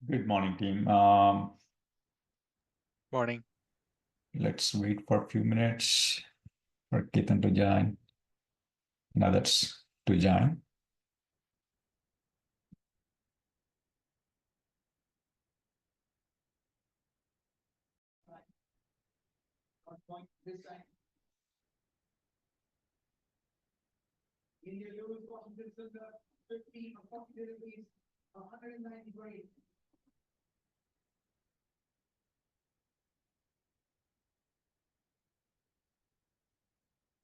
Good morning, team. Morning. Let's wait for a few minutes for Ketan to join. Now that's to join. India lose Washington Sunder 15 or 40 deliveries, 190 grade.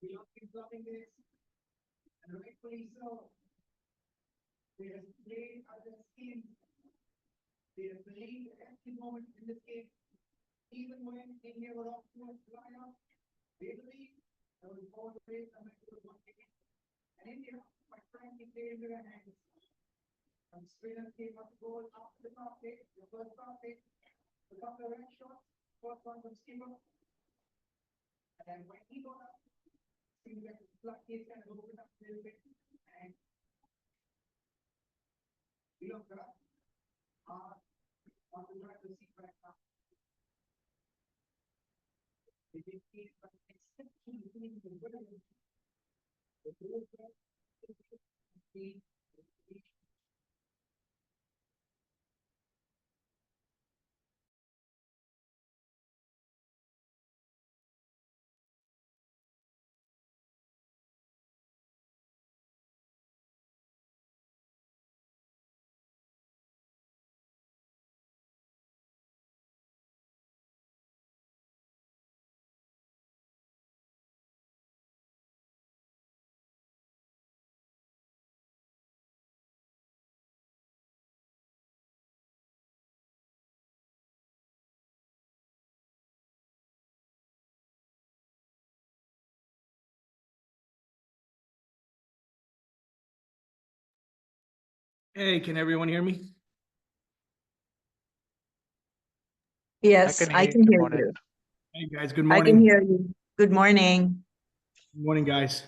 We have been loving this, and rightfully so. They have played at their skins. They have played every moment in this game. Even when India were off to a fly-off, they believe there was always a matter of one game. And India, quite frankly, played in their hands. And Srinath came up goal after the top eight, the first top eight, the top of the red shot, first one from Skipper. And then when he got up, seemed like the floodgates kind of opened up a little bit. And Sri Lanka are on the driver's seat right now. They did see it, but exceptionally doing the winning. The goal there, the Hey, can everyone hear me? Yes, I can Good hear morning. you. Hey, guys, good I morning. can hear you. Good morning. Good morning, guys.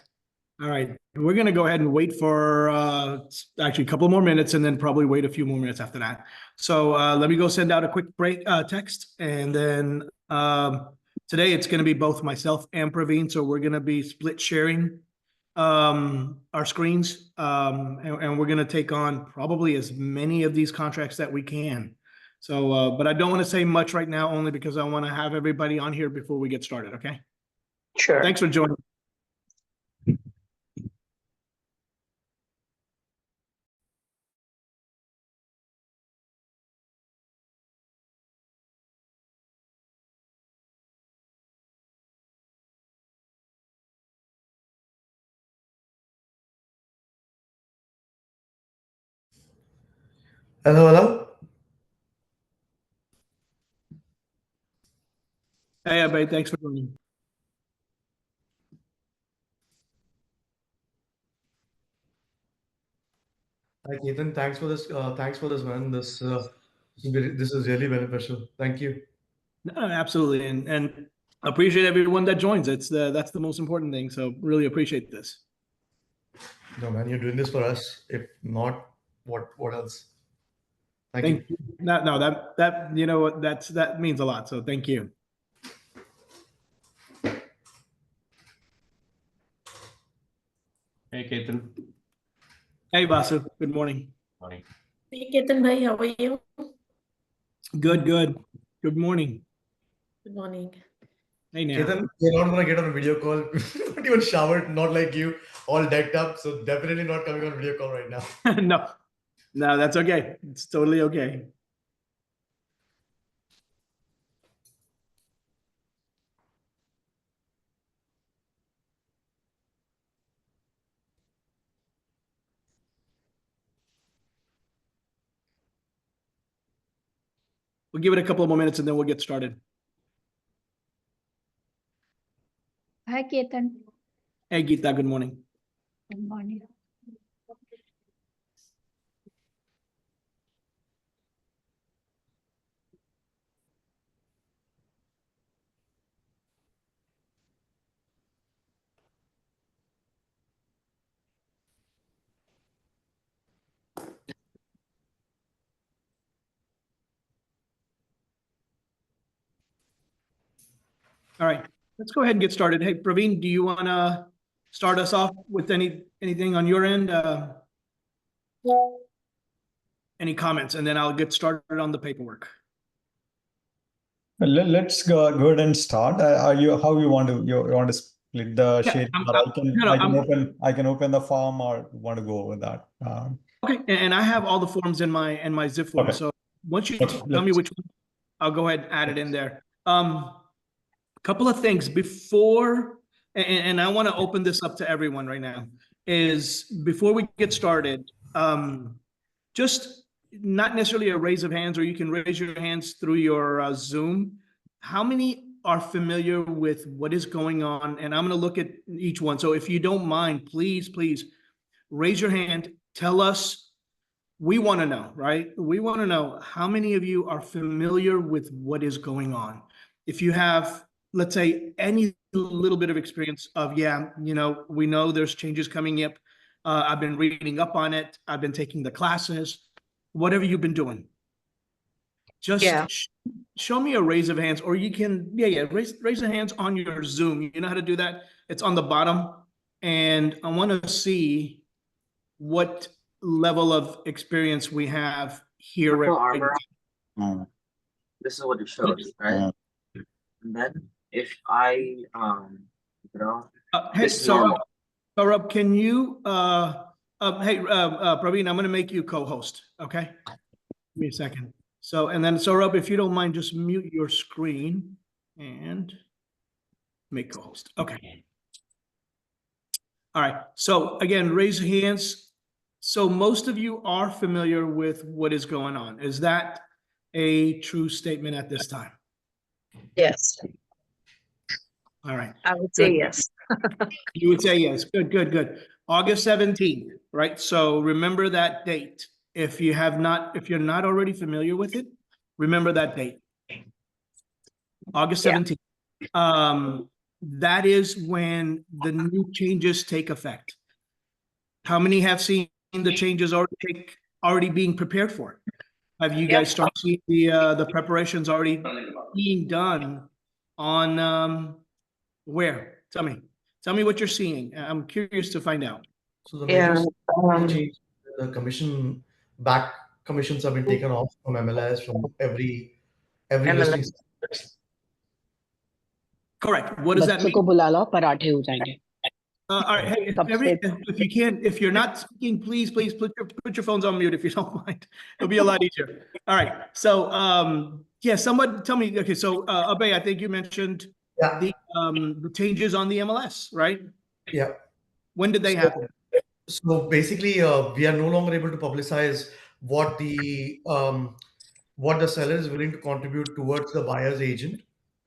All right, we're gonna go ahead and wait for actually a couple more minutes and then probably wait a few more minutes after that. So let me go send out a quick break text, and then today it's gonna be both myself and Praveen, so we're gonna be split sharing our screens, and we're gonna take on probably as many of these contracts that we can. So, but I don't want to say much right now, only because I want to have everybody on here before we get started. Okay. Sure. Thanks for joining. Hello, hello. Hey, everybody, thanks for joining. Hi, Ketan. Thanks for this. Thanks for this, man. This is really beneficial. Thank you. No, absolutely, and appreciate everyone that joins. That's the most important thing. So really appreciate this. No, man, you're doing this for us. If not, what else? Thank you. Thank you. No, that you know what, that means a lot. So thank you. Hey, Ketan. Hey, Vasu. Good morning. Morning. Hey, Ketan bhai, how are you? Good. Good morning. Good morning. Hey, Neha. Ketan, you're not gonna get on a video call. Not even showered, not like you, all decked up. So definitely not coming on video call right now. No, that's okay. It's totally okay. We'll give it a couple of more minutes and then we'll get started. Hi, Ketan. Hey, Geeta. Good morning. Good morning. All right, let's go ahead and get started. Hey, Praveen, do you want to start us off with anything on your end? Any comments, and then I'll get started on the paperwork. Let's go ahead and start. Are you how you want to split the Yeah, sharing? I'm- Or I can no, open the form or want to go over that. Okay, and I have all the forms in my zip form, Okay. so once you Okay, tell me which one, I'll go ahead and add it in there. Couple of things before, and I want to open this up to everyone right now, is before we get started, just not necessarily a raise of hands, or you can raise your hands through your Zoom. How many are familiar with what is going on? And I'm going to look at each one. So if you don't mind, please raise your hand. Tell us. We want to know, right? We want to know how many of you are familiar with what is going on. If you have, let's say, any little bit of experience of, yeah, we know there's changes coming up. I've been reading up on it. I've been taking the classes, whatever you've been doing. Just Yeah. show me a raise of hands, or you can, raise the hands on your Zoom. You know how to do that? It's on the bottom. And I want to see what level of experience we have here. Purple right armor. Mm. This is what it shows, right? And then if I Hey, this is so normal. Rob, can you Praveen, I'm gonna make you co-host, okay? Give me a second. So, and then Rob, if you don't mind, just mute your screen and make co-host. Okay. All right. So again, raise your hands. So most of you are familiar with what is going on. Is that a true statement at this time? Yes, All right. I would say Good. yes. You would say yes. Good. August 17th, right? So remember that date. If you're not already familiar with it, remember that date. August Yeah. 17th. That is when the new changes take effect. How many have seen the changes already being prepared for? Have you guys started seeing the preparations already being done on where? Tell me what you're seeing. I'm curious to find out. So the Yeah, major change, the commissions have been taken off from MLS from every MLS. listing. Correct. What does that बच्चों mean? को बुला लो पराठे हो जाएंगे All right. Hey, Kab se- if you're not speaking, please put your phones on mute if you don't mind. It'll be a lot easier. All right. So, someone tell me. Okay. So, Abhay, I think you mentioned Yeah. the changes on the MLS, right? Yeah. When did they So- happen? So basically, we are no longer able to publicize what the seller is willing to contribute towards the buyer's agent.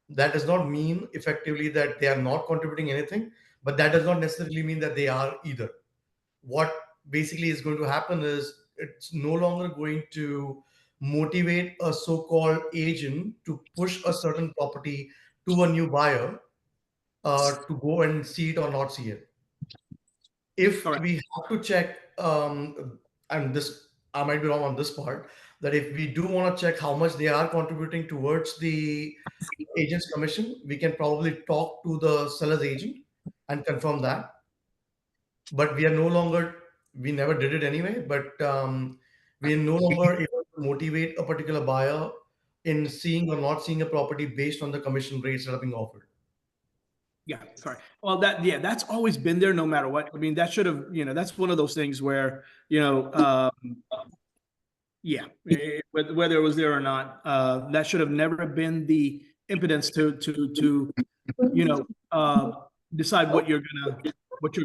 That does not mean effectively that they are not contributing anything, but that does not necessarily mean that they are either. What basically is going to happen is it's no longer going to motivate a so-called agent to push a certain property to a new buyer to go and see it or not see it. If Correct. we have to check, and this I might be wrong on this part, that if we do want to check how much they are contributing towards the agent's commission, we can probably talk to the seller's agent and confirm that. But we never did it anyway, but we are no longer able to motivate a particular buyer in seeing or not seeing a property based on the commission rates that are being offered. Yeah, correct. Well, that's always been there no matter what. I mean, that should have, that's one of those things where, whether it was there or not, that should have never been the impetus to decide what you're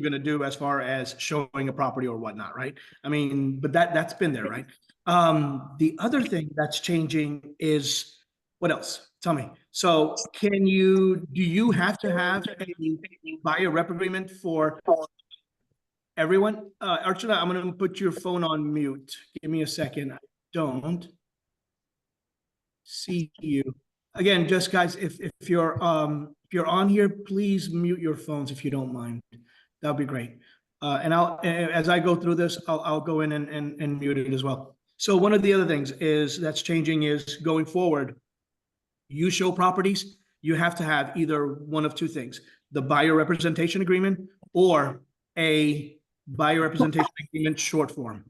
gonna do as far as showing a property or whatnot, right? I mean, but that's been there, right? The other thing that's changing is what else? Tell me. So do you have to have a buyer rep agreement for everyone? Archana, I'm gonna put your phone on mute. Give me a second. I don't see you. Again, just guys, if you're on here, please mute your phones if you don't mind. That'll be great. And as I go through this, I'll go in and mute it as well. So one of the other things that's changing is going forward, you show properties, you have to have either one of two things, the buyer representation agreement or a buyer representation agreement short form.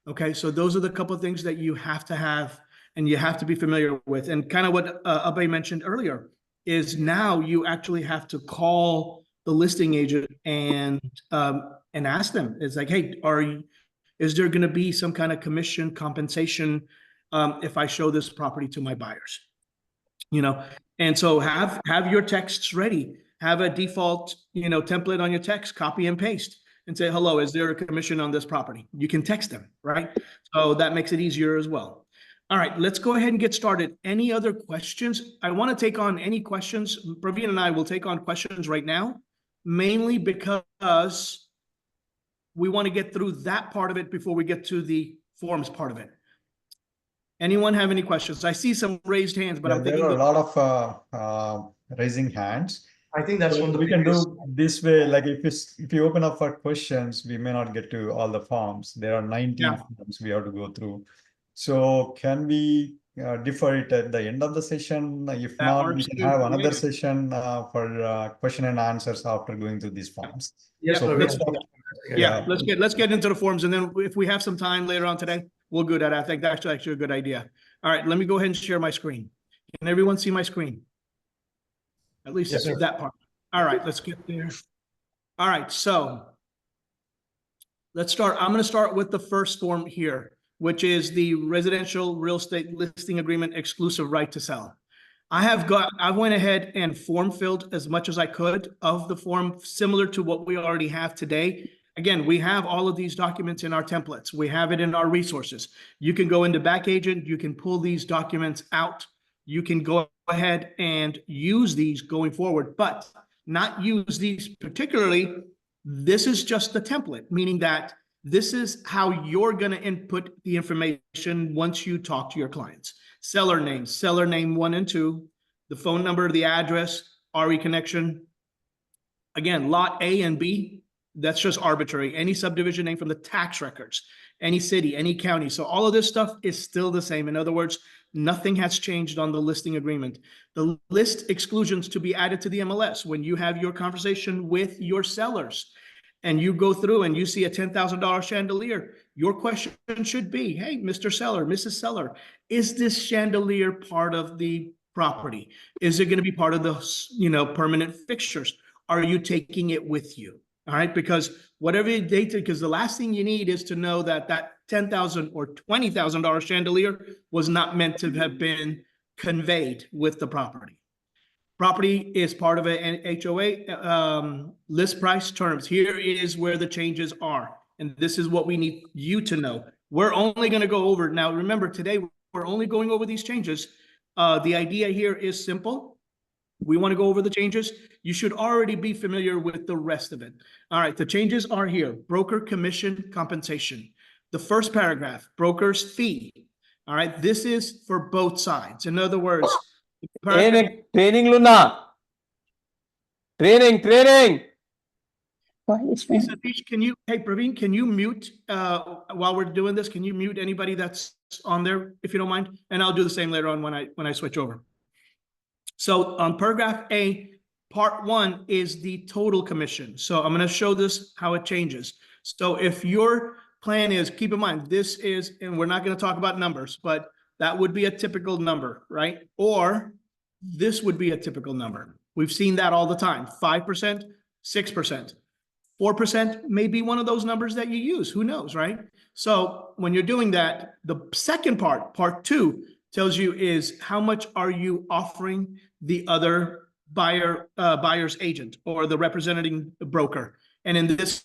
Okay, so those are the couple of things that you have to have and you have to be familiar with. And kind of what Abhay mentioned earlier is now you actually have to call the listing agent and ask them. It's like, hey, is there going to be some kind of commission compensation if I show this property to my buyers? You know, and so have your texts ready. Have a default, template on your text, copy and paste, and say, hello, is there a commission on this property? You can text them, right? So that makes it easier as well. All right, let's go ahead and get started. Any other questions? I want to take on any questions. Praveen and I will take on questions right now, mainly because we want to get through that part of it before we get to the forms part of it. Anyone have any questions? I see some raised hands, but I'm thinking there are a lot of raising hands. I think that's one of the We can biggest- do this way. Like if you open up for questions, we may not get to all the forms. There are 19 Yeah. forms we have to go through. So can we defer it at the end of the session? If That not, we works can too. have another Yeah. session for question and answers after going through these forms. Yes, So sir, let's we- start. Yeah, let's get into the forms, and then if we have some time later on today, we'll do that. I think that's actually a good idea. All right, let me go ahead and share my screen. Can everyone see my screen? At least Yes, sir. that part. All right, let's get there. All right, so let's start. I'm going to start with the first form here, which is the residential real estate listing agreement exclusive right to sell. I went ahead and form filled as much as I could of the form similar to what we already have today. Again, we have all of these documents in our templates. We have it in our resources. You can go into Back Agent, you can pull these documents out. You can go ahead and use these going forward, but not use these particularly. This is just the template, meaning that this is how you're going to input the information once you talk to your clients. Seller name 1 and 2, the phone number, the address, RE connection. Again, lot A and B, that's just arbitrary. Any subdivision name from the tax records, any city, any county. So all of this stuff is still the same. In other words, nothing has changed on the listing agreement. The list exclusions to be added to the MLS when you have your conversation with your sellers and you go through and you see a $10,000 chandelier, your question should be, hey, Mr. Seller, Mrs. Seller, is this chandelier part of the property? Is it going to be part of the, permanent fixtures? Are you taking it with you? All right, because whatever they did, because the last thing you need is to know that that $10,000 or $20,000 chandelier was not meant to have been conveyed with the property. Property is part of an HOA list price terms. Here is where the changes are. And this is what we need you to know. We're only going to go over. Now, remember, today we're only going over these changes. The idea here is simple. We want to go over the changes. You should already be familiar with the rest of it. All right, the changes are here. Broker commission compensation. The first paragraph, broker's fee. All right, this is for both sides. In other words, training Luna. Training. Why is my Satish, Praveen, can you mute while we're doing this? Can you mute anybody that's on there, if you don't mind? And I'll do the same later on when I switch over. So on paragraph A, part 1 is the total commission. So I'm going to show this how it changes. So if your plan is, keep in mind, this is, and we're not going to talk about numbers, but that would be a typical number, right? Or this would be a typical number. We've seen that all the time, 5%, 6%. 4% may be one of those numbers that you use. Who knows, right? So when you're doing that, the second part 2, tells you is how much are you offering the other buyer's agent or the representing broker. And in this,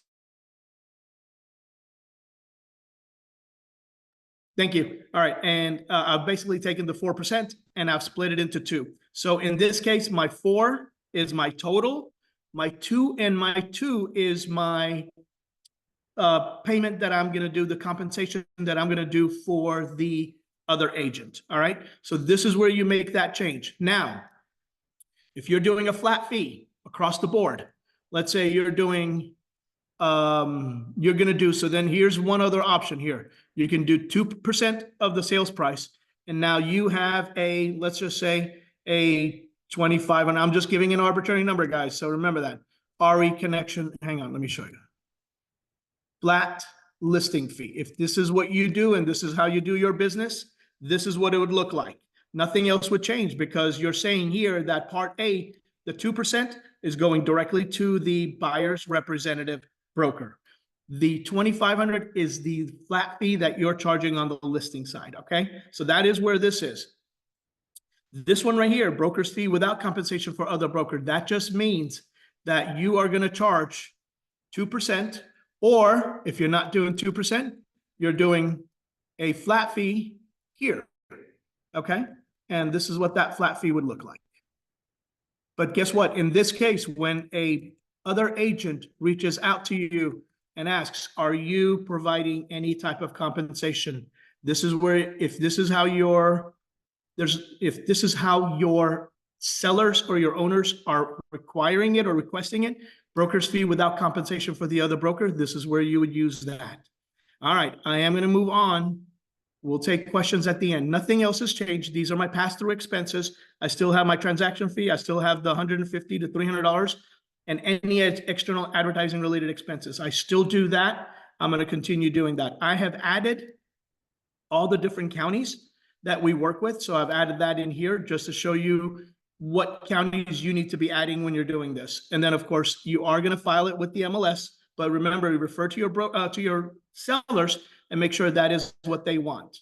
thank you. All right. And I've basically taken the 4% and I've split it into 2. So in this case, my 4 is my total. My 2 is my payment that I'm going to do, the compensation that I'm going to do for the other agent. All right. So this is where you make that change. Now, if you're doing a flat fee across the board, let's say you're doing, you're going to do, so then here's one other option here. You can do 2% of the sales price. And now you have a, let's just say a 25, and I'm just giving an arbitrary number, guys. So remember that. RE connection, hang on, let me show you. Flat listing fee. If this is what you do and this is how you do your business, this is what it would look like. Nothing else would change because you're saying here that part A, the 2% is going directly to the buyer's representative broker. The 2,500 is the flat fee that you're charging on the listing side, okay? So that is where this is. This one right here, broker's fee without compensation for other broker, that just means that you are gonna charge 2%, or if you're not doing 2%, you're doing a flat fee here, okay? And this is what that flat fee would look like. But guess what? In this case, when a other agent reaches out to you and asks, are you providing any type of compensation? This is where, if this is how your sellers or your owners are requiring it or requesting it, broker's fee without compensation for the other broker, this is where you would use that. All right, I am gonna move on. We'll take questions at the end. Nothing else has changed. These are my pass-through expenses. I still have my transaction fee. I still have the $150 to $300 and any external advertising related expenses. I still do that. I'm going to continue doing that. I have added all the different counties that we work with. So I've added that in here just to show you what counties you need to be adding when you're doing this. And then of course you are going to file it with the MLS, but remember, refer to your sellers and make sure that is what they want.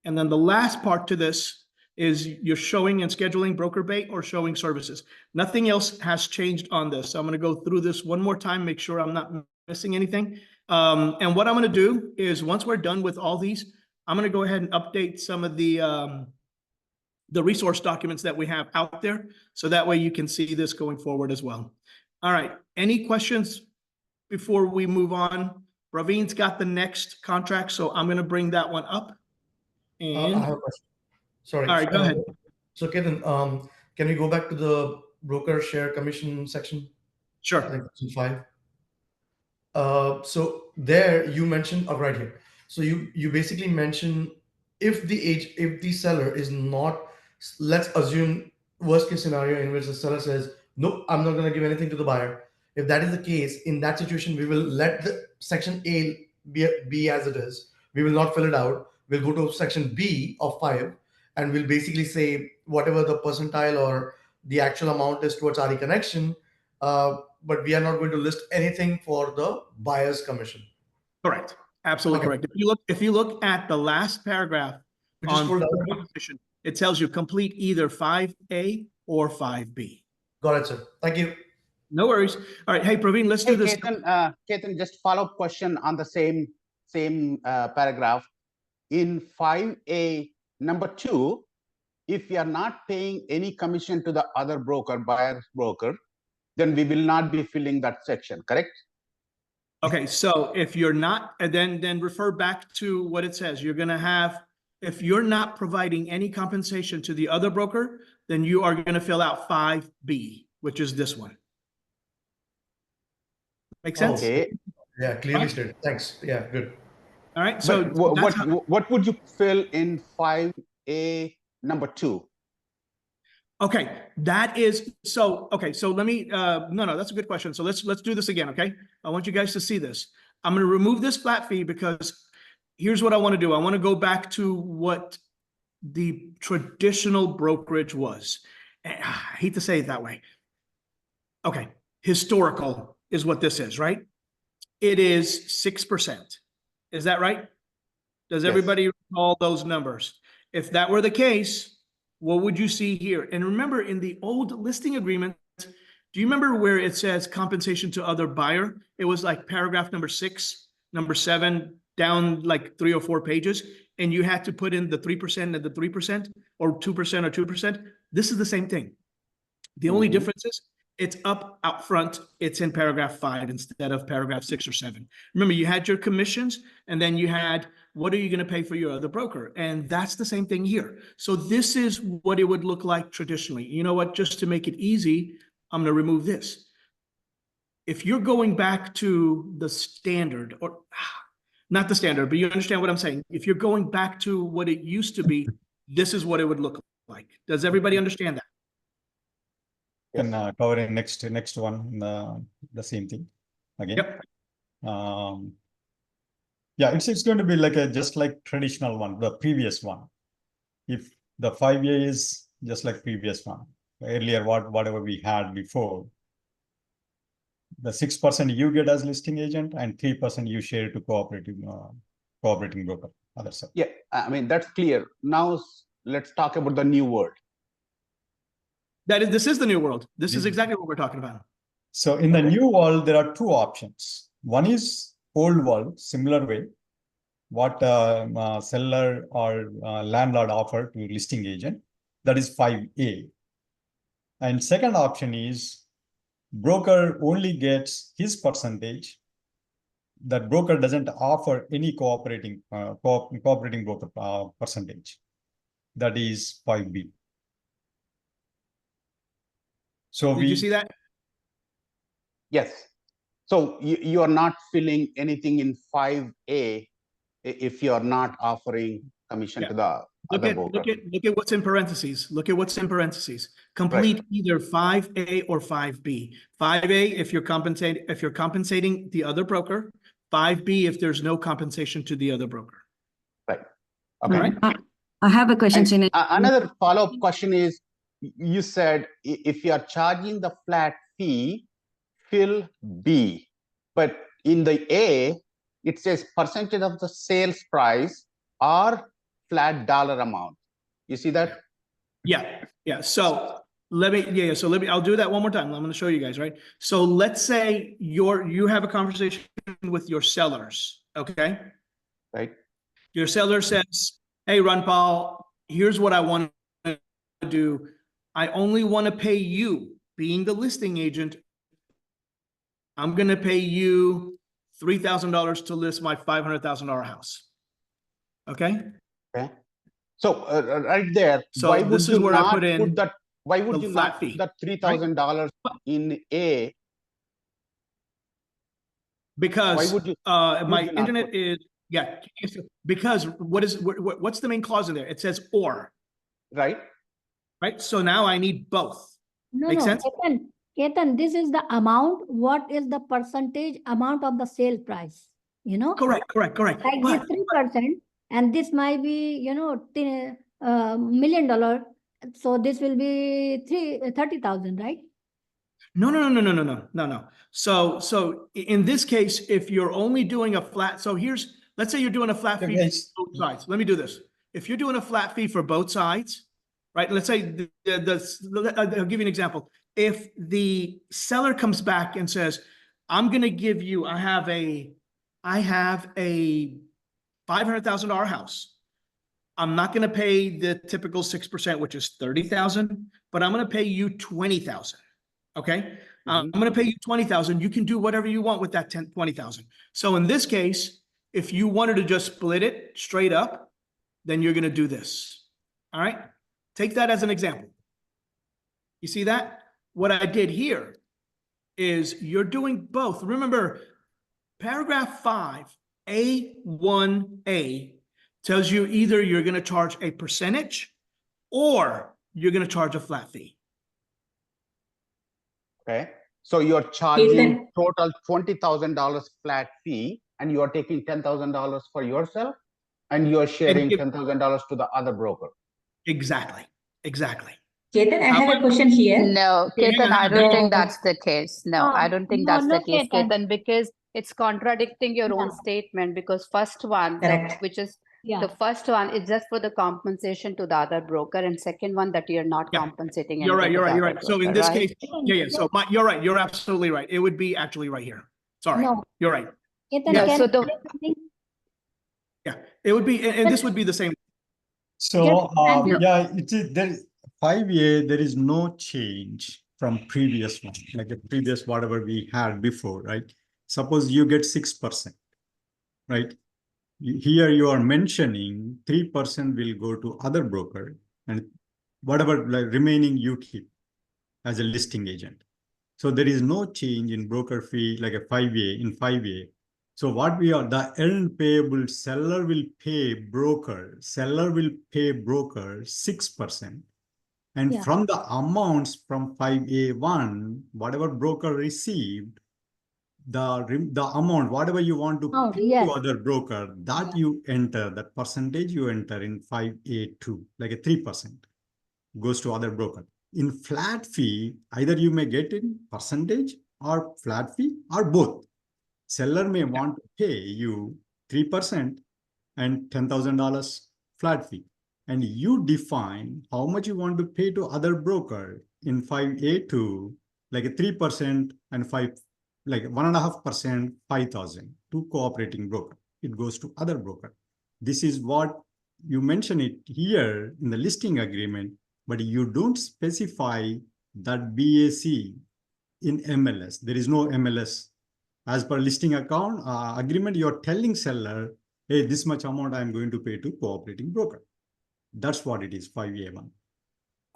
And then the last part to this is you're showing and scheduling broker bait or showing services. Nothing else has changed on this. So I'm going to go through this one more time, make sure I'm not missing anything. And what I'm going to do is once we're done with all these, I'm going to go ahead and update some of the resource documents that we have out there. So that way you can see this going forward as well. All right. Any questions before we move on? Raveen's got the next contract, so I'm going to bring that one up. And I have a question. Sorry. All right, go ahead. So Ketan, can we go back to the broker share commission section? Sure. I think section 5. So there you mentioned right here. So you basically mentioned if the seller is not, let's assume worst case scenario in which the seller says, nope, I'm not going to give anything to the buyer. If that is the case, in that situation, we will let the section A be as it is. We will not fill it out. We'll go to section B of 5 and we'll basically say whatever the percentile or the actual amount is towards RE connection, but we are not going to list anything for the buyer's commission. Correct. Absolutely correct. If you look at the last paragraph on compensation, it tells you complete either 5A or 5B. Got it, sir. Thank you. No worries. All right. Hey, Praveen, let's do this. Ketan, just follow-up question on the same paragraph. In 5A, number 2, if we are not paying any commission to the other broker, buyer's broker, then we will not be filling that section, correct? Okay, so if you're not, then refer back to what it says. You're going to have, if you're not providing any compensation to the other broker, then you are going to fill out 5B, which is this one. Make sense? Okay. Yeah, clearly stated. Thanks. Yeah, good. All right. So what would you fill in 5A number 2? Okay, that is so. Okay, so let me. No, that's a good question. So let's do this again. Okay, I want you guys to see this. I'm going to remove this flat fee because here's what I want to do. I want to go back to what the traditional brokerage was. I hate to say it that way. Okay, historical is what this is, right? It is 6%. Is that right? Does everybody recall those numbers? If that were the case, what would you see here? And remember, in the old listing agreement, do you remember where it says compensation to other buyer? It was like paragraph number 6, number 7, down like 3 or 4 pages, and you had to put in the 3% and the 3%, or 2% or 2%. This is the same thing. The only difference is it's up out front. It's in paragraph 5 instead of paragraph 6 or 7. Remember, you had your commissions, and then you had what are you going to pay for your other broker? And that's the same thing here. So this is what it would look like traditionally. You know what? Just to make it easy, I'm going to remove this. If you're going back to the standard, or not the standard, but you understand what I'm saying. If you're going back to what it used to be, this is what it would look like. Does everybody understand that? Can Yes. cover in next one the same thing again. Yep. Yeah, it's going to be like just like traditional one, the previous one. If the 5A is just like previous one, earlier whatever we had before, the 6% you get as listing agent and 3% you share to cooperating broker, other side. Yeah, I mean, that's clear. Now let's talk about the new world. This is the new world. This is exactly what we're talking about. So in the new world, there are two options. One is old world, similar way, what seller or landlord offer to listing agent, that is 5A. And second option is broker only gets his percentage. That broker doesn't offer any cooperating broker percentage. That is 5B. So Did you see that? Yes. So you are not filling anything in 5A if you are not offering commission to the other broker. Look at what's in parentheses. Look at what's in parentheses. Complete either 5A or 5B. 5A if you're compensating the other broker. 5B if there's no compensation to the other broker. Right. Okay. All right. I have a question, Srini. Another follow-up question is, you said if you are charging the flat fee, fill B, but in the A, it says percentage of the sales price or flat dollar amount. You see that? Yeah. So I'll do that one more time. I'm going to show you guys, right? So let's say you have a conversation with your sellers, okay? Right. Your seller says, hey, Ranpal, here's what I want to do. I only want to pay you, being the listing agent. I'm going to pay you $3,000 to list my $500,000 house. Okay. Okay. So right there, So why would this is you where I not put in that? Why would the you flat not fee, put that $3,000 in A? Because Why would you? my you not internet put- is, yeah, because what's the main clause in there? It says or, Right. right? So now I need both. No, Make no, sense? Ketan, this is the amount. What is the percentage amount of the sale price? You know? Correct. Like this 3%, and this might be, $1 million. So this will be 30,000, right? No. So in this case, if you're only doing a flat, so let's say you're doing a flat fee for both sides. Let me do this. If you're doing a flat fee for both sides, right? Let's say I'll give you an example. If the seller comes back and says, I'm going to give you, I have a $500,000 house. I'm not going to pay the typical 6%, which is 30,000, but I'm going to pay you 20,000. Okay. I'm going to pay you 20,000. You can do whatever you want with that 20,000. So in this case, if you wanted to just split it straight up, then you're going to do this. All right. Take that as an example. You see that? What I did here is you're doing both. Remember, paragraph 5, A1A tells you either you're going to charge a percentage or you're going to charge a flat fee. Okay. So you're charging total $20,000 flat fee, and you are taking $10,000 for yourself, and you are sharing $10,000 to the other broker. Exactly. Ketan, I have a question here. No, Ketan, I don't think that's the case. No, I don't think that's the case, Ketan. Ketan, because it's contradicting your own statement. Because first one, which is the first one, is just for the compensation to the other broker, and second one that you're not compensating. You're right. So in this case, So you're right. You're absolutely right. It would be actually right here. Sorry, No. you're right. Ketan, Yeah, can so I the- say something? Yeah, it would be, and this would be the same. So yeah, it is there. 5A, there is no change from previous one, like the previous whatever we had before, right? Suppose you get 6%, right? Here you are mentioning 3% will go to other broker, and whatever like remaining you keep as a listing agent. So there is no change in broker fee like a 5A in 5A. So what we are, the earned payable seller will pay broker 6%. And Yeah. from the amounts from 5A1, whatever broker received, the amount, whatever you want to Oh, pay yes. to other broker, that you enter, that percentage you enter in 5A2, like a 3% goes to other broker. In flat fee, either you may get in percentage or flat fee or both. Seller may want to pay you 3% and $10,000 flat fee. And you define how much you want to pay to other broker in 5A2, like a 3% and 1.5%, 5,000 to cooperating broker. It goes to other broker. This is what you mention it here in the listing agreement, but you don't specify that BAC in MLS. There is no MLS. As per listing account agreement, you're telling seller, hey, this much amount I'm going to pay to cooperating broker. That's what it is, 5A1.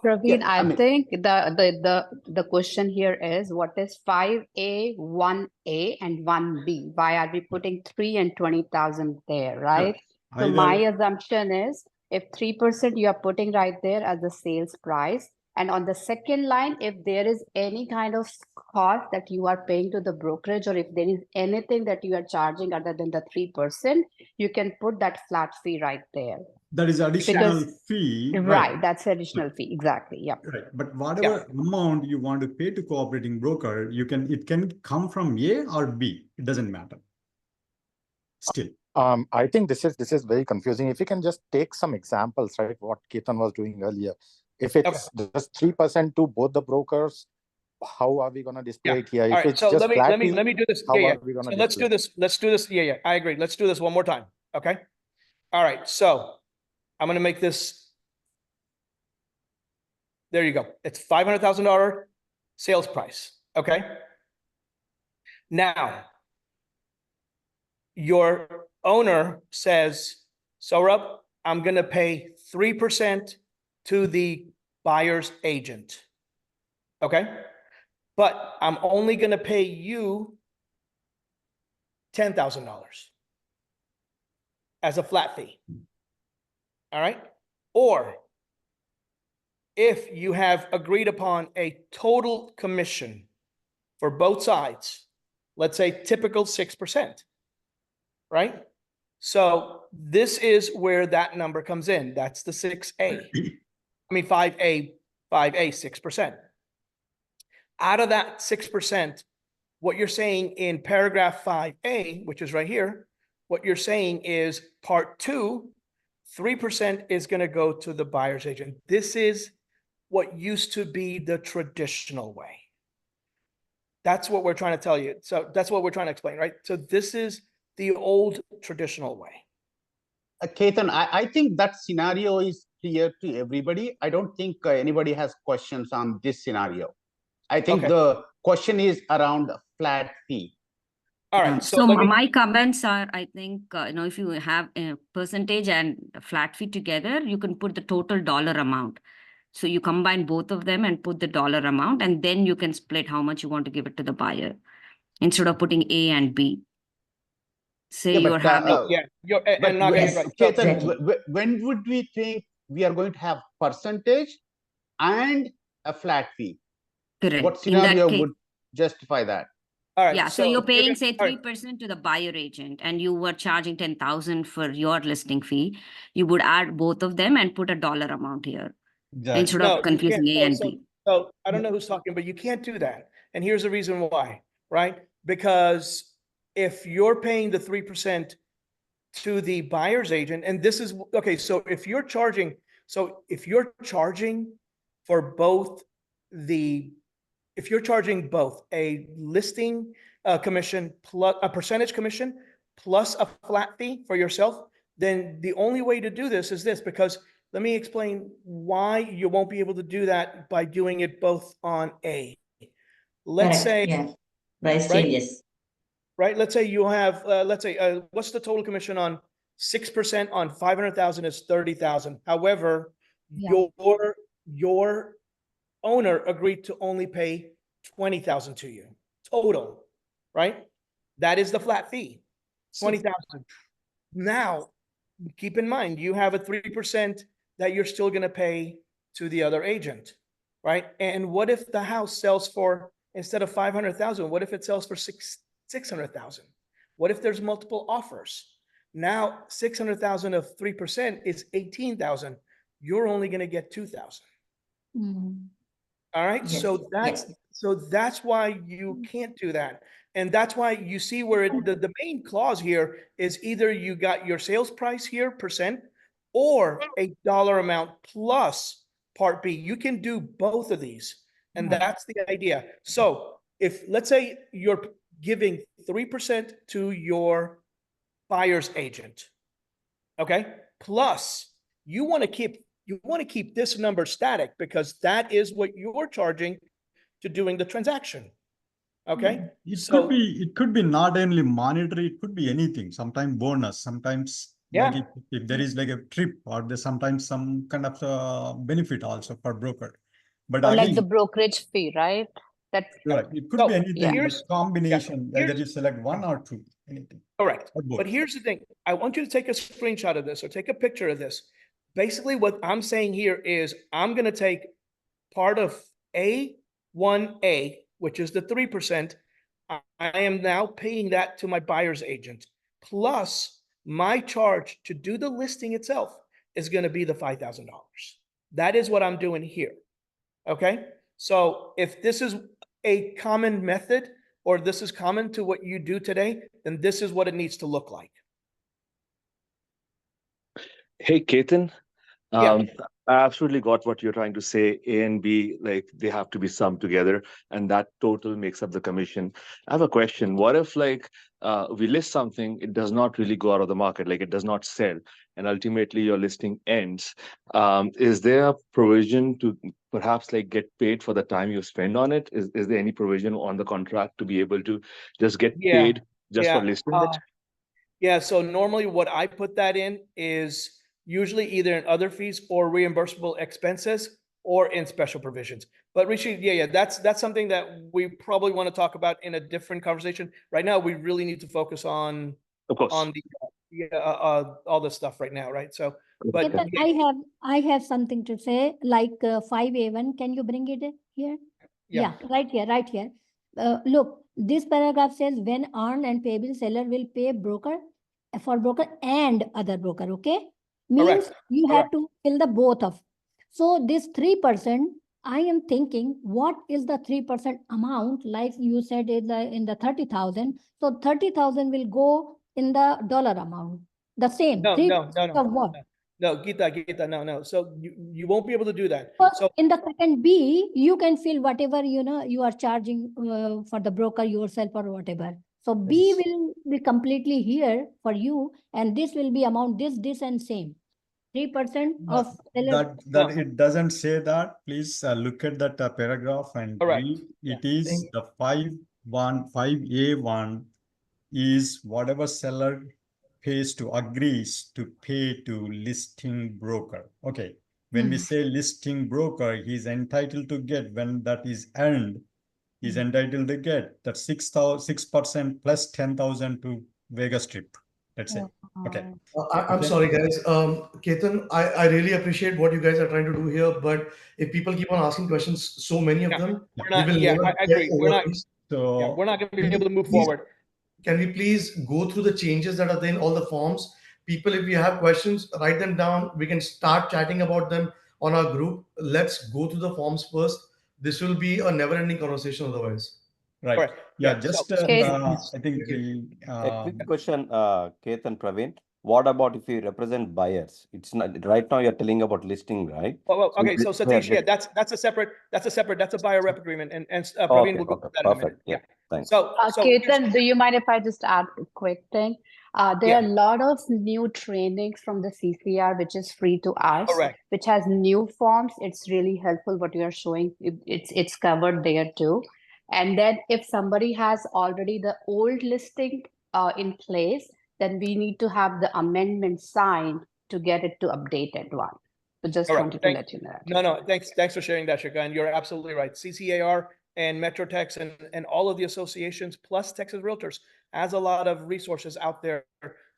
Praveen, I mean- think the question here is what is 5A, 1A, and 1B? Why are we putting 3 and 20,000 there, right? So Either- my assumption is if 3% you are putting right there as the sales price, and on the second line, if there is any kind of cost that you are paying to the brokerage, or if there is anything that you are charging other than the 3%, you can put that flat fee right there. That is additional Because- fee. Right, that's additional fee, exactly, yeah. Right. But whatever amount you want to pay to cooperating broker, it can come from A or B. It doesn't matter. Still. I think this is very confusing. If you can just take some examples, right? What Ketan was doing earlier. If it's just 3% to both the brokers, how are we going to display it here? All If right, it's so just let me do this. how Yeah, are we gonna So let's do display? this. Let's do this. Yeah, I agree. Let's do this one more time. Okay. All right. So I'm going to make this. There you go. It's $500,000 sales price. Okay. Now, your owner says, Saurabh, I'm going to pay 3% to the buyer's agent. Okay. But I'm only going to pay you $10,000 as a flat fee. All right. Or if you have agreed upon a total commission for both sides, let's say typical 6%, right? So this is where that number comes in. That's the 5A, 6%. Out of that 6%, what you're saying in paragraph 5A, which is right here, what you're saying is part 2, 3% is going to go to the buyer's agent. This is what used to be the traditional way. That's what we're trying to tell you. So that's what we're trying to explain, right? So this is the old traditional way. Ketan, I think that scenario is clear to everybody. I don't think anybody has questions on this scenario. I think the question is around flat fee. All right. So my comments are, I think, if you have a percentage and a flat fee together, you can put the total dollar amount. So you combine both of them and put the dollar amount, and then you can split how much you want to give it to the buyer instead of putting A and B. Say you're having. Ketan, when would we think we are going to have percentage and a flat fee? Correct. What scenario would justify that? All right. Yeah, so you're paying, say, 3% to the buyer agent, and you were charging 10,000 for your listing fee. You would add both of them and put a dollar amount here instead of confusing A and B. So I don't know who's talking, but you can't do that. And here's the reason why, right? Because if you're paying the 3% to the buyer's agent, and this is, okay, so if you're charging for both if you're charging both a listing commission plus a percentage commission plus a flat fee for yourself, then the only way to do this is this, because let me explain why you won't be able to do that by doing it both on A. Let's say, price changes. Right? Let's say you have, what's the total commission on 6% on 500,000 is 30,000. However, your owner agreed to only pay 20,000 to you total, right? That is the flat fee, 20,000. Now, keep in mind, you have a 3% that you're still going to pay to the other agent, right? And what if the house sells for, instead of 500,000, what if it sells for 600,000? What if there's multiple offers? Now 600,000 of 3% is 18,000. You're only going to get 2,000. All right. Yes, So that's why you can't do that. And that's why you see where the main clause here is either you got your sales price here percent or a dollar amount plus part B. You can do both of these. And that's the idea. So if, let's say you're giving 3% to your buyer's agent, okay, plus you want to keep this number static because that is what you're charging to doing the transaction. Okay. It could be not only monetary, it could be anything, sometimes bonus, sometimes like if there is like a trip or there's sometimes some kind of benefit also for broker. But Or like again, the brokerage fee, right? That right, it could be anything, here's- combination, yeah, whether here's- you select one or two, anything. Correct. Or both. But here's the thing. I want you to take a screenshot of this or take a picture of this. Basically, what I'm saying here is I'm going to take part of A1A, which is the 3%. I am now paying that to my buyer's agent. Plus, my charge to do the listing itself is going to be the $5,000. That is what I'm doing here. Okay. So if this is a common method, or this is common to what you do today, then this is what it needs to look like. Hey, Ketan. Yeah. I absolutely got what you're trying to say. A and B, like they have to be summed together, and that total makes up the commission. I have a question. What if we list something, it does not really go out of the market, like it does not sell, and ultimately your listing ends? Is there a provision to perhaps like get paid for the time you spend on it? Is there any provision on the contract to be able to just get paid just for listing it? Yeah. So normally what I put that in is usually either in other fees or reimbursable expenses or in special provisions. But Rishi, that's something that we probably want to talk about in a different conversation. Right now, we really need to focus on, of course, on the all this stuff right now, right? So, but I have something to say, like 5A1. Can you bring it here? Yeah. Right here. Look, this paragraph says when earned and payable seller will pay broker for broker and other broker. Okay. Means Correct. you have to fill the both of. So this 3%, I am thinking, what is the 3% amount? Like you said in the 30,000. So 30,000 will go in the dollar amount. The same. No, 3% of what? No, Gita, no. So you won't be able to do that. So in the second B, you can fill whatever you are charging for the broker yourself or whatever. So B will be completely here for you, and this will be amount this and same. 3% of seller. That it doesn't say that. Please look at that paragraph and read. It is the 5A1 is whatever seller pays to agrees to pay to listing broker. Okay. When we say listing broker, he's entitled to get, when that is earned, he's entitled to get that 6% plus 10,000 to Vegas trip. Let's say. Okay. I'm sorry, guys. Ketan, I really appreciate what you guys are trying to do here, but if people keep on asking questions, so many of them, I agree. We're not going to be able to move forward. Can we please go through the changes that are there in all the forms? People, if you have questions, write them down. We can start chatting about them on our group. Let's go through the forms first. This will be a never-ending conversation otherwise. Right. Correct. Yeah, just I think a quick question, Ketan, Praveen. What about if you represent buyers? It's not right now. You're telling about listing, right? Well, okay. So Satish, that's a buyer rep agreement, and Praveen will go through that in a minute. Yeah. Thanks. So Ketan, do you mind if I just add a quick thing? There are a lot of new trainings from the CCR, which is free to us, which has new forms. It's really helpful what you are showing. It's covered there too. And then if somebody has already the old listing in place, then we need to have the amendment signed to get it to updated one. So just wanted to let you know that. No, thanks for sharing that, Shika. And you're absolutely right. CCAR and MetroTex and all of the associations plus Texas Realtors has a lot of resources out there.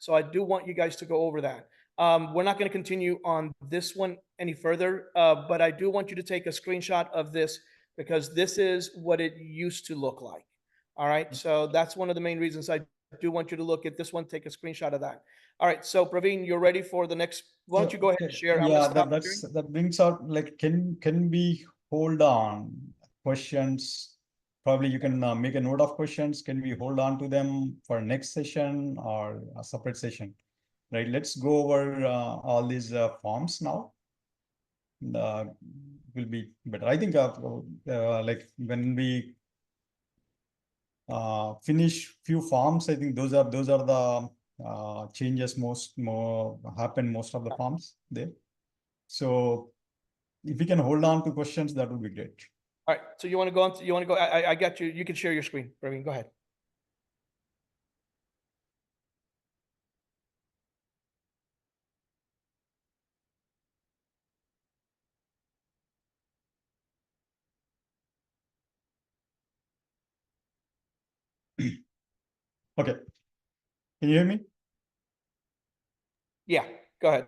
So I do want you guys to go over that. We're not going to continue on this one any further, but I do want you to take a screenshot of this because this is what it used to look like. All right, so that's one of the main reasons I do want you to look at this one, take a screenshot of that. All right, so Praveen, you're ready for the next, why don't you go ahead and share? I'm gonna Yeah, stop the sharing. that brings out like, can we hold on questions? Probably you can make a note of questions. Can we hold on to them for next session or a separate session? Right, let's go over all these forms now. Will be better. I think like when we finish few forms, I think those are the changes more happen most of the forms there. So if we can hold on to questions, that would be great. All right, so you want to go on, you want to go, I got you. You can share your screen, Praveen, go ahead. Okay. Can you hear me? Yeah, go ahead.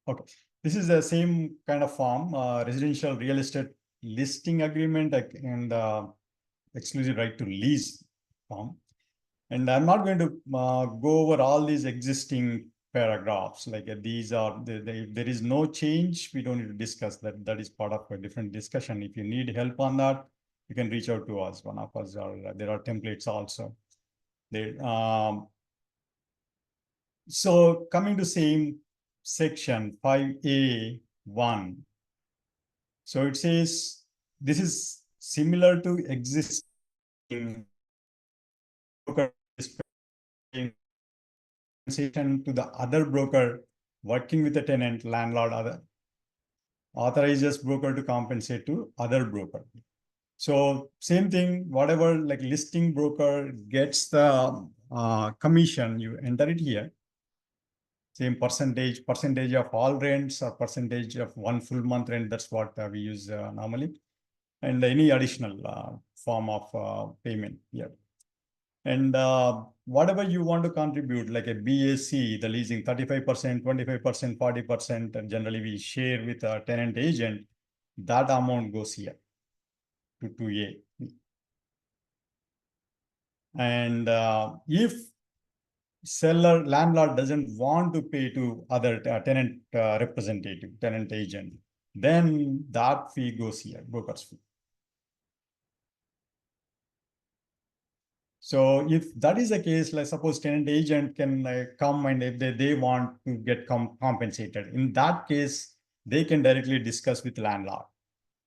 Okay. This is the same kind of form, residential real estate listing agreement and exclusive right to lease form. And I'm not going to go over all these existing paragraphs. Like these are, there is no change. We don't need to discuss that. That is part of a different discussion. If you need help on that, you can reach out to us. One of us there are templates also. So coming to same section 5A1. So it says this is similar to existing broker to the other broker working with the tenant, landlord, other authorizes broker to compensate to other broker. So same thing, whatever like listing broker gets the commission, you enter it here. Same percentage of all rents or percentage of one full month rent. That's what we use normally. And any additional form of payment here. And whatever you want to contribute, like a BAC, the leasing 35%, 25%, 40%, and generally we share with a tenant agent, that amount goes here to 2A. And if landlord doesn't want to pay to other tenant representative, tenant agent, then that fee goes here, broker's fee. So if that is the case, like suppose tenant agent can come and if they want to get compensated, in that case, they can directly discuss with landlord.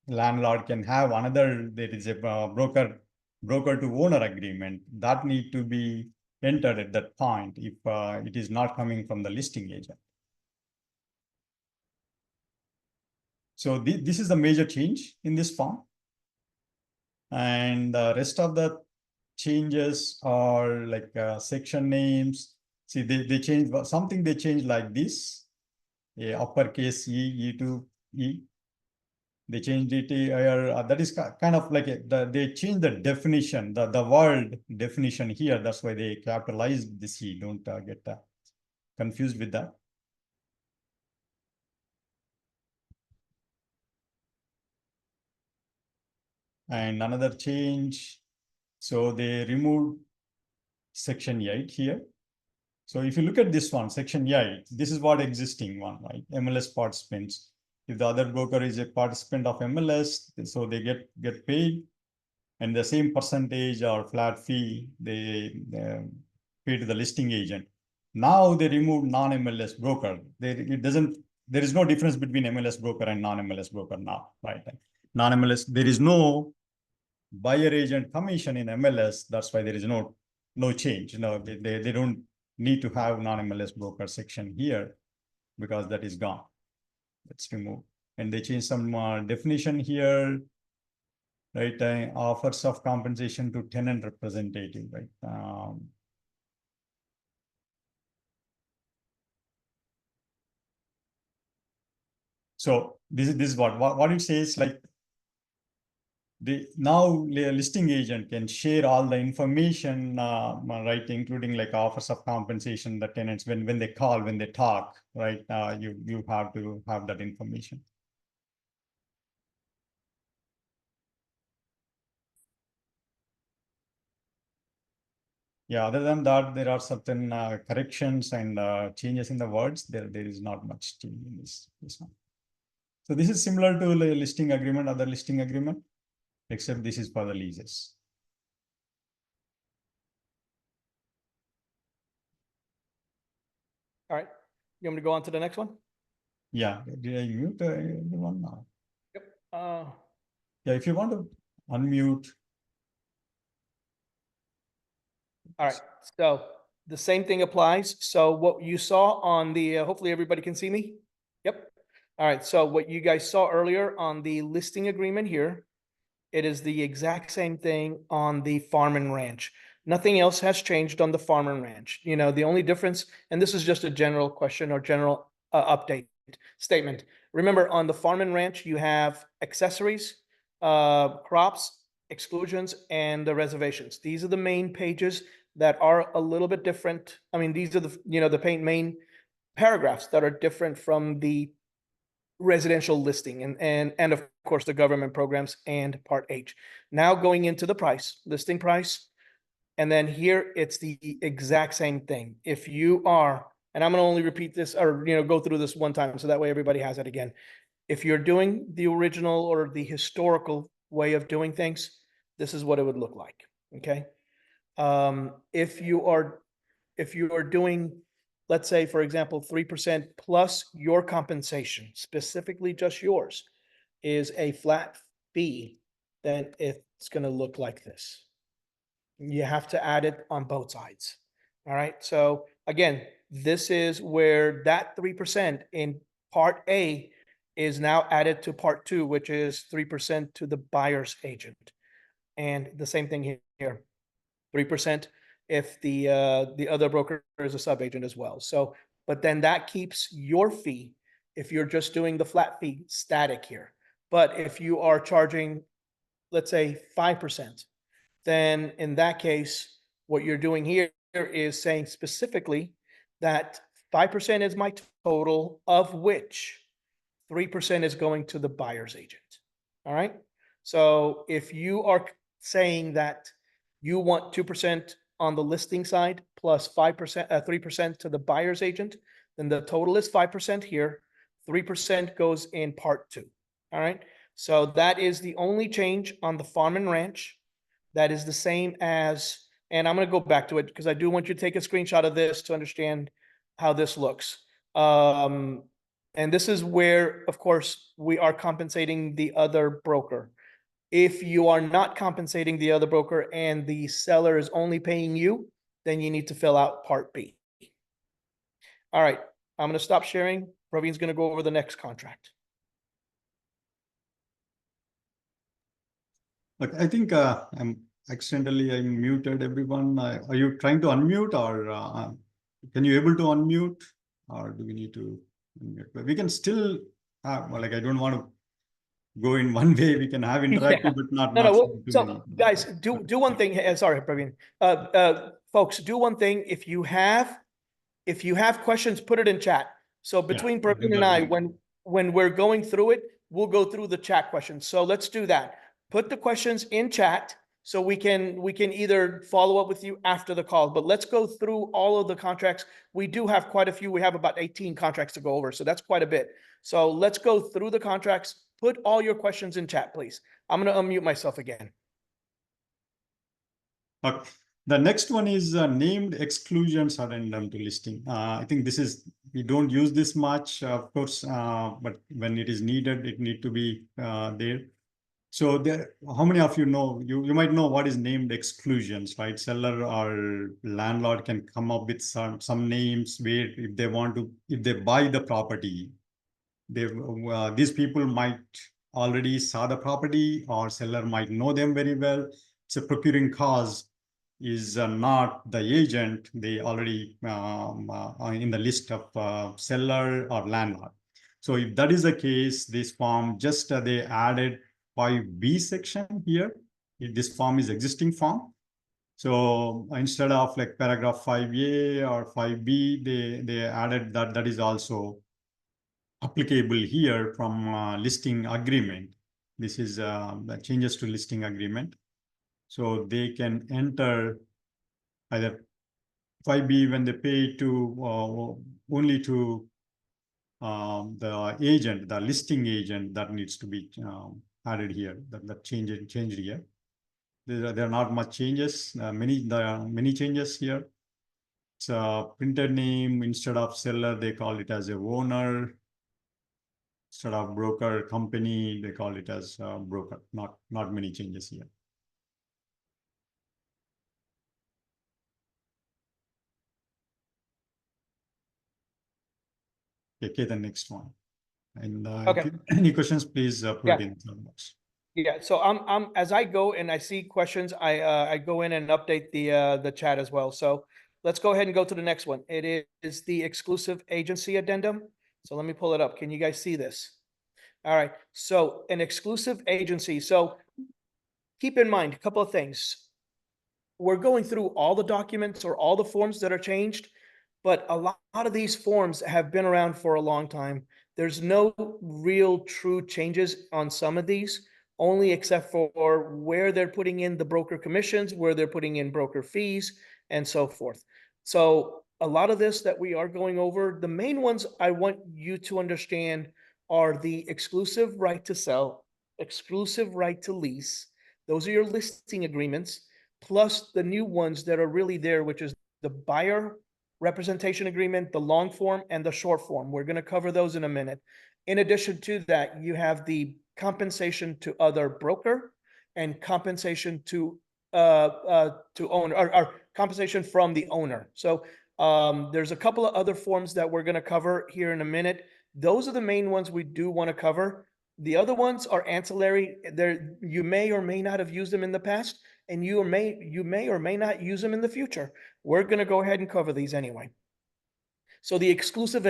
Landlord can have another, there is a broker to owner agreement that need to be entered at that point if it is not coming from the listing agent. So this is the major change in this form. And the rest of the changes are like section names. See, they change something, they change like this, uppercase E to E. They changed it here. That is kind of like they changed the definition, the word definition here. That's why they capitalized the C. Don't get confused with that. And another change. So they removed section 8 here. So if you look at this one, section 8, this is what existing one, right? MLS participants. If the other broker is a participant of MLS, so they get paid, and the same percentage or flat fee they pay to the listing agent. Now they remove non-MLS broker. There is no difference between MLS broker and non-MLS broker now, right? Non-MLS, there is no buyer agent commission in MLS. That's why there is no change. They don't need to have non-MLS broker section here because that is gone. Let's remove. And they change some definition here, right? Offers of compensation to tenant representative, right? So this is what it says, like the now listing agent can share all the information, right, including like offers of compensation, the tenants when they call, when they talk, right? You have to have that information. Yeah, other than that, there are certain corrections and changes in the words. There is not much change in this one. So this is similar to the listing agreement, other listing agreement, except this is for the leases. All right. You want me to go on to the next one? Yeah, did I mute everyone now? Yep. Yeah, if you want to unmute. All right, so the same thing applies. So what you saw on the, hopefully everybody can see me? Yep. All right, so what you guys saw earlier on the listing agreement here, it is the exact same thing on the farm and ranch. Nothing else has changed on the farm and ranch. You know, the only difference, and this is just a general question or general update statement. Remember, on the farm and ranch, you have accessories, crops, exclusions, and the reservations. These are the main pages that are a little bit different. I mean, these are the, you know, the main paragraphs that are different from the residential listing and of course the government programs and Part H. Now going into the price, listing price, and then here it's the exact same thing. If you are, and I'm going to only repeat this or, you know, go through this one time so that way everybody has it again. If you're doing the original or the historical way of doing things, this is what it would look like. Okay. If you are doing, let's say, for example, 3% plus your compensation, specifically just yours, is a flat fee, then it's going to look like this. You have to add it on both sides. All right. So again, this is where that 3% in Part A is now added to Part 2, which is 3% to the buyer's agent. And the same thing here, 3% if the other broker is a sub-agent as well. So, but then that keeps your fee if you're just doing the flat fee static here. But if you are charging, let's say 5%, then in that case, what you're doing here is saying specifically that 5% is my total, of which 3% is going to the buyer's agent. All right. So if you are saying that you want 2% on the listing side plus 5%, 3% to the buyer's agent, then the total is 5% here. 3% goes in Part 2. All right. So that is the only change on the farm and ranch. That is the same as, and I'm going to go back to it because I do want you to take a screenshot of this to understand how this looks. And this is where, of course, we are compensating the other broker. If you are not compensating the other broker and the seller is only paying you, then you need to fill out Part B. All right, I'm going to stop sharing. Praveen's going to go over the next contract. Look, I think I'm accidentally I muted everyone. Are you trying to unmute, or can you able to unmute, or do we need to unmute? But we can still have, like, I don't want to go in one way. We can have interactive, Yeah. but not. Well, too so many. guys, do one thing. Sorry, Praveen. Folks, do one thing. If you have questions, put it in chat. So between Praveen and I, when we're going through it, we'll go through the chat questions. So let's do that. Put the questions in chat so we can either follow up with you after the call. But let's go through all of the contracts. We do have quite a few. We have about 18 contracts to go over, so that's quite a bit. So let's go through the contracts. Put all your questions in chat, please. I'm going to unmute myself again. Okay. The next one is named exclusions addendum to listing. I think this is, we don't use this much, of course, but when it is needed, it need to be there. So there, how many of you know, you might know what is named exclusions, right? Seller or landlord can come up with some names where if they want to, if they buy the property, these people might already saw the property, or seller might know them very well. So procuring cause is not the agent. They already are in the list of seller or landlord. So if that is the case, this form just they added 5B section here. This form is existing form. So instead of like paragraph 5A or 5B, they added that is also applicable here from listing agreement. This is the changes to listing agreement. So they can enter either 5B when they pay to only to the agent, the listing agent that needs to be added here, that changed here. There are not much changes, many changes here. It's a printed name. Instead of seller, they call it as a owner. Instead of broker company, they call it as broker. Not many changes here. Okay, the next one. And Okay. if you, any questions, please put Yeah. it in the chat box. Yeah, so I'm as I go and I see questions, I go in and update the chat as well. So let's go ahead and go to the next one. It is the exclusive agency addendum. So let me pull it up. Can you guys see this? All right. So an exclusive agency. So keep in mind a couple of things. We're going through all the documents or all the forms that are changed, but a lot of these forms have been around for a long time. There's no real true changes on some of these, only except for where they're putting in the broker commissions, where they're putting in broker fees, and so forth. So a lot of this that we are going over, the main ones I want you to understand are the exclusive right to sell, exclusive right to lease. Those are your listing agreements, plus the new ones that are really there, which is the buyer representation agreement, the long form and the short form. We're going to cover those in a minute. In addition to that, you have the compensation to other broker and compensation to owner or compensation from the owner. So there's a couple of other forms that we're going to cover here in a minute. Those are the main ones we do want to cover. The other ones are ancillary. There, you may or may not have used them in the past, and you may or may not use them in the future. We're going to go ahead and cover these anyway. So the exclusive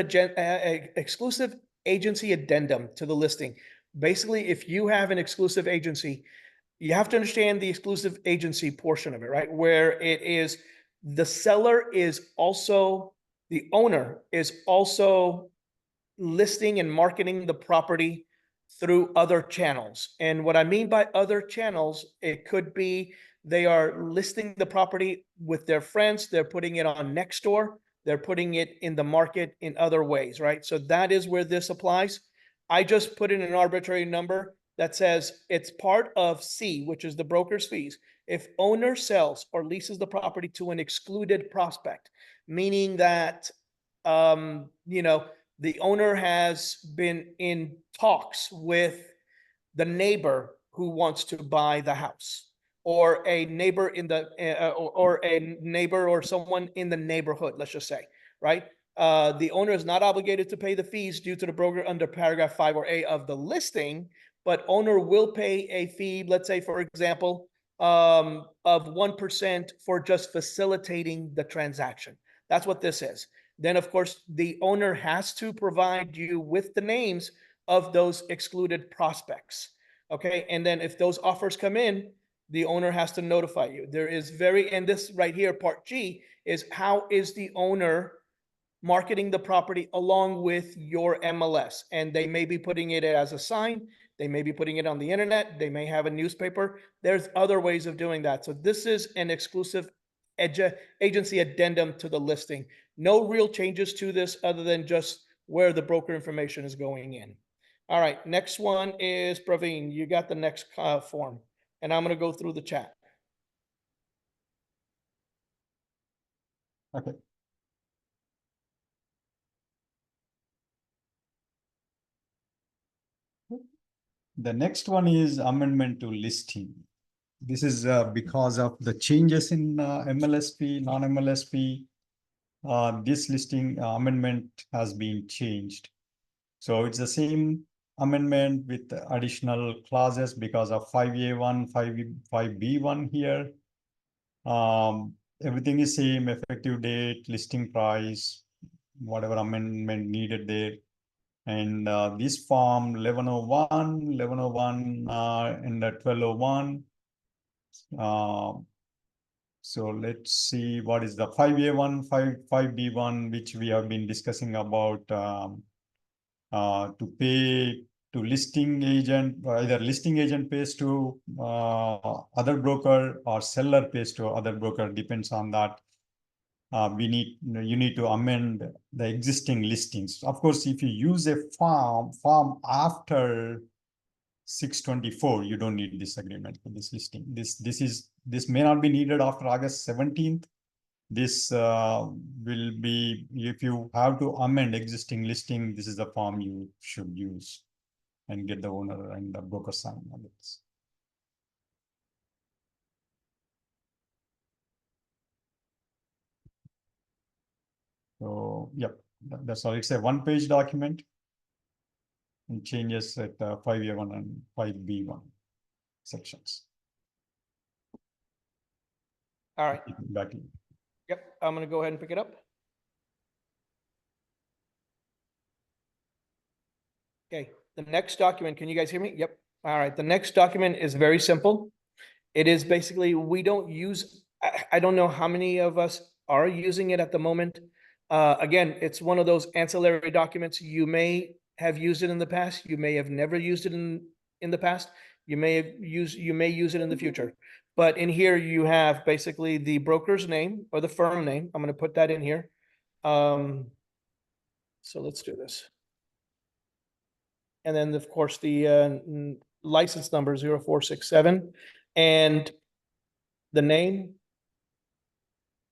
agency addendum to the listing. Basically, if you have an exclusive agency, you have to understand the exclusive agency portion of it, right? Where it is the seller is also, the owner is also listing and marketing the property through other channels. And what I mean by other channels, it could be they are listing the property with their friends, they're putting it on Nextdoor, they're putting it in the market in other ways, right? So that is where this applies. I just put in an arbitrary number that says it's part of C, which is the broker's fees. If owner sells or leases the property to an excluded prospect, meaning that, the owner has been in talks with the neighbor who wants to buy the house, or a neighbor in the or a neighbor or someone in the neighborhood, let's just say, right? The owner is not obligated to pay the fees due to the broker under paragraph 5 or A of the listing, but owner will pay a fee, let's say, for example, of 1% for just facilitating the transaction. That's what this is. Then, of course, the owner has to provide you with the names of those excluded prospects. Okay. And then if those offers come in, the owner has to notify you. There is and this right here, part G, is how is the owner marketing the property along with your MLS? And they may be putting it as a sign. They may be putting it on the internet. They may have a newspaper. There's other ways of doing that. So this is an exclusive agency addendum to the listing. No real changes to this other than just where the broker information is going in. All right, next one is Praveen. You got the next form, and I'm going to go through the chat. Okay. The next one is amendment to listing. This is because of the changes in MLSP, non-MLSP. This listing amendment has been changed. So it's the same amendment with additional clauses because of 5A1, 5B1 here. Everything is same, effective date, listing price, whatever amendment needed there. And this form 1101, 1101, and 1201. So let's see what is the 5A1, 5B1, which we have been discussing about to pay to listing agent, either listing agent pays to other broker or seller pays to other broker, depends on that. You need to amend the existing listings. Of course, if you use a form after 624, you don't need this agreement for this listing. This may not be needed after August 17th. This will be, if you have to amend existing listing, this is the form you should use and get the owner and the broker sign on it. So, yep, that's all. It's a one-page document and changes at 5A1 and 5B1 sections. All right. Back to you. Yep, I'm gonna go ahead and pick it up. Okay, the next document, can you guys hear me? Yep. All right, the next document is very simple. It is basically, we don't use, I don't know how many of us are using it at the moment. Again, it's one of those ancillary documents. You may have used it in the past. You may have never used it in the past. You may use it in the future. But in here, you have basically the broker's name or the firm name. I'm going to put that in here. So let's do this. And then, of course, the license number 0467 and the name,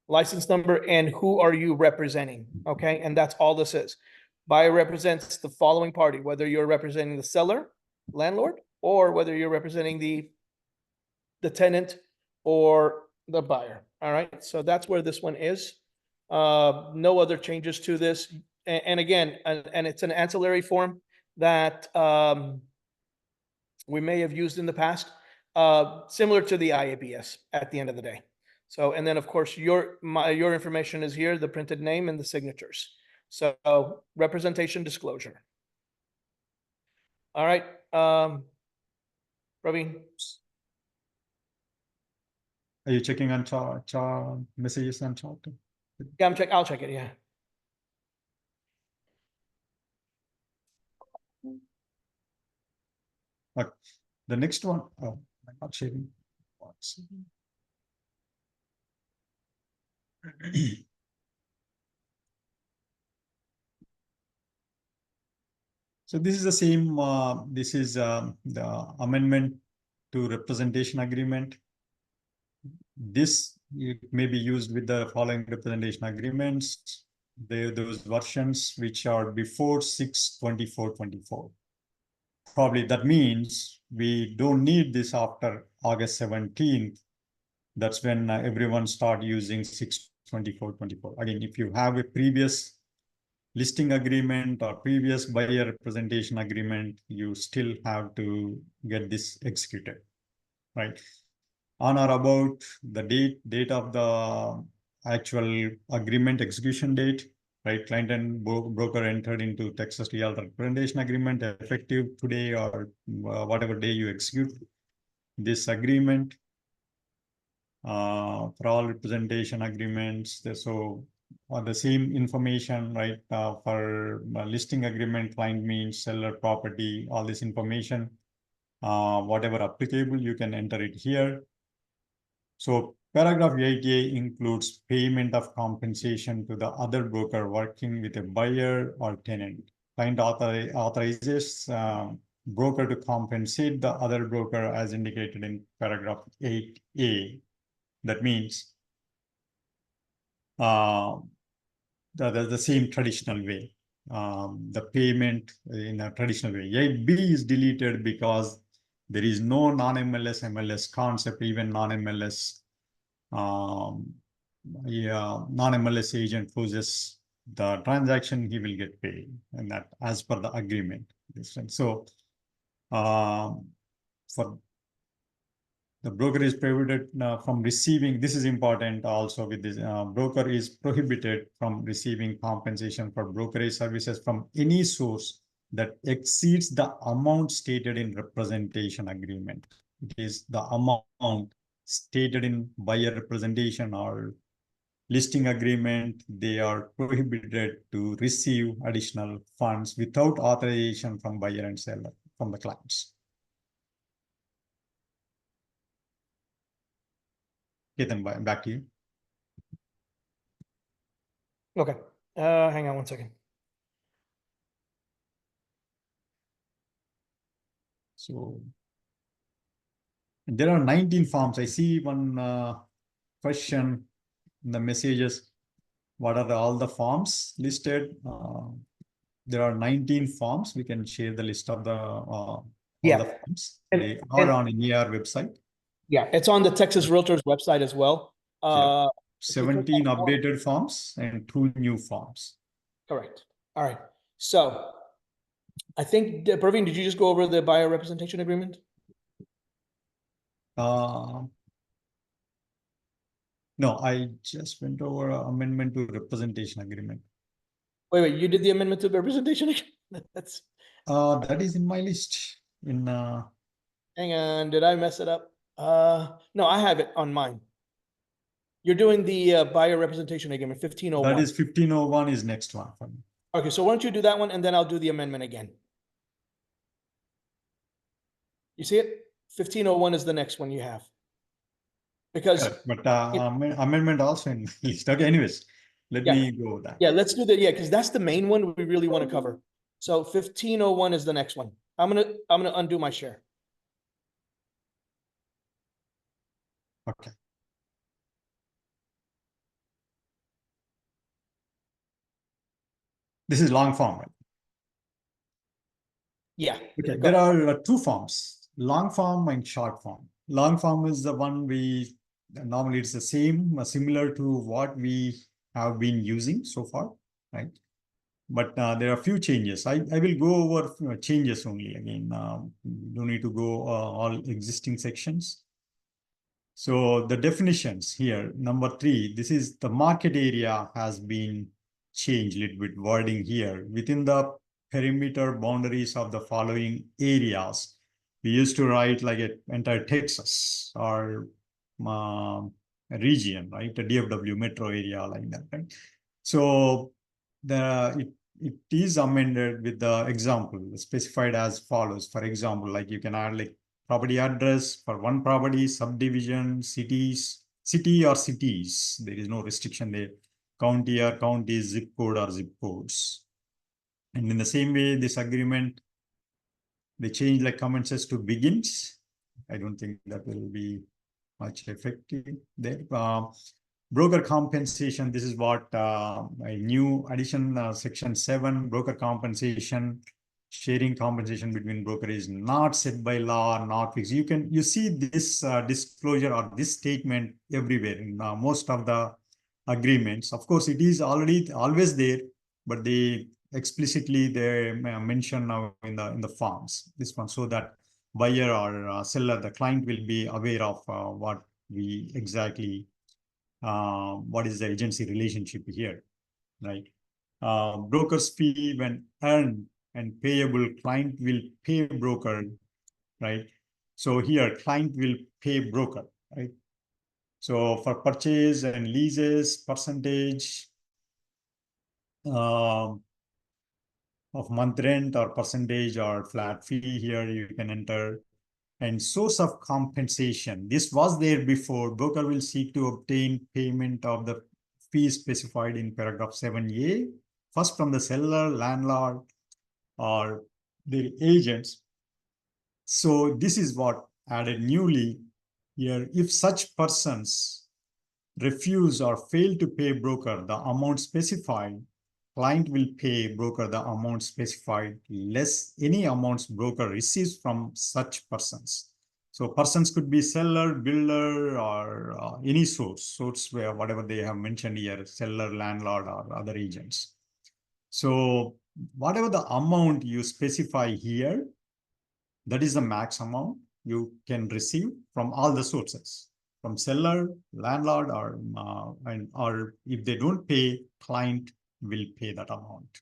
license number, and who are you representing? Okay, and that's all this is. Buyer represents the following party, whether you're representing the seller, landlord, or whether you're representing the tenant or the buyer. All right, so that's where this one is. No other changes to this. And again, and it's an ancillary form that we may have used in the past, similar to the IABS at the end of the day. So, and then of course, your information is here, the printed name and the signatures. So representation disclosure. All right, Praveen. Are you checking on messages on chat? Yeah, I'll check it, yeah. The next one, I'm not sharing. So this is the same, this is the amendment to representation agreement. This may be used with the following representation agreements. Those versions which are before 6/24/24. Probably that means we don't need this after August 17th. That's when everyone start using 6/24/24. Again, if you have a previous listing agreement or previous buyer representation agreement, you still have to get this executed, right? On or about the date of the actual agreement execution date, right? Client and broker entered into Texas Realtor representation agreement effective today or whatever day you execute this agreement. For all representation agreements, so the same information, right? For listing agreement, client means seller, property, all this information, whatever applicable, you can enter it here. So paragraph 8A includes payment of compensation to the other broker working with a buyer or tenant. Client authorizes broker to compensate the other broker as indicated in paragraph 8A. That means the same traditional way, the payment in a traditional way. 8B is deleted because there is no non-MLS, MLS concept, even non-MLS, non-MLS agent closes the transaction, he will get paid, and that as per the agreement. So for the broker is prohibited from receiving, this is important also with this, broker is prohibited from receiving compensation for brokerage services from any source that exceeds the amount stated in representation agreement. It is the amount stated in buyer representation or listing agreement. They are prohibited to receive additional funds without authorization from buyer and seller, from the clients. Ketan, back to you. Okay, hang on one second. So there are 19 forms. I see one question in the messages. What are all the forms listed? There are 19 forms. We can share the list of the all Yeah. the forms. And- They are and- on NER website. Yeah, it's on the Texas Realtors website as well. Yeah. if you click 17 on form- updated forms and 2 new forms. Correct. All right. So I think, Praveen, did you just go over the buyer representation agreement? No, I just went over amendment to representation agreement. Wait, you did the amendment to the representation? That's, That is in my list. In hang on, did I mess it up? No, I have it on mine. You're doing the buyer representation agreement, 1501. that is 1501 is next one for me. Okay, so why don't you do that one and then I'll do the amendment again. You see it? 1501 is the next one you have. Because, Correct, but amendment also in my list. Okay, anyways, let Yeah. me go with that. yeah, let's do that. Yeah, because that's the main one we really want to cover. So 1501 is the next one. I'm gonna undo my share. Okay. This is long form, right? Yeah. Okay, go there are 2 forms, long form and short form. Long form is the one we normally it's the same, similar to what we have been using so far, right? But there are a few changes. I will go over changes only. Again, don't need to go all existing sections. So the definitions here, number 3, this is the market area has been changed a little bit wording here. Within the perimeter boundaries of the following areas, we used to write like an entire Texas or a region, right? The DFW metro area like that, right? So it is amended with the example specified as follows. For example, like you can add like property address for one property, subdivision, city or cities. There is no restriction there. County or counties, zip code or zip codes. And in the same way, this agreement, they change like commences to begins. I don't think that will be much effective there. Broker compensation, this is what a new addition, section 7, broker compensation. Sharing compensation between broker is not set by law, not fixed. You see this disclosure or this statement everywhere in most of the agreements. Of course, it is always there, but they explicitly they mention now in the forms, this one, so that buyer or seller, the client will be aware of what we exactly, what is the agency relationship here, right? Broker's fee when earned and payable, client will pay broker, right? So here client will pay broker, right? So for purchase and leases, percentage of month rent or percentage or flat fee, here you can enter. And source of compensation, this was there before. Broker will seek to obtain payment of the fee specified in paragraph 7A, first from the seller, landlord, or their agents. So this is what added newly here. If such persons refuse or fail to pay broker the amount specified, client will pay broker the amount specified less any amounts broker receives from such persons. So persons could be seller, builder, or any source where whatever they have mentioned here, seller, landlord, or other agents. So whatever the amount you specify here, that is the max amount you can receive from all the sources, from seller, landlord, or if they don't pay, client will pay that amount.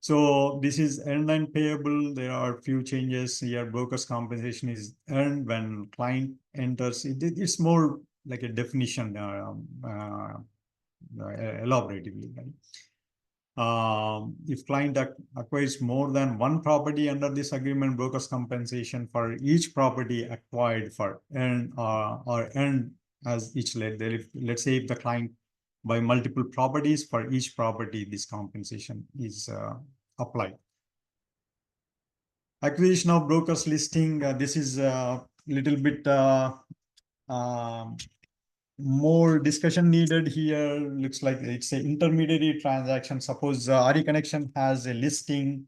So this is earned and payable. There are few changes here. Broker's compensation is earned when client enters. It's more like a definition, elaboratively, right? If client acquires more than one property under this agreement, broker's compensation for each property acquired for earned or earned as each let's say if the client buy multiple properties, for each property this compensation is applied. Acquisition of brokers listing, this is a little bit more discussion needed here. Looks like it's an intermediary transaction. Suppose RE Connection has a listing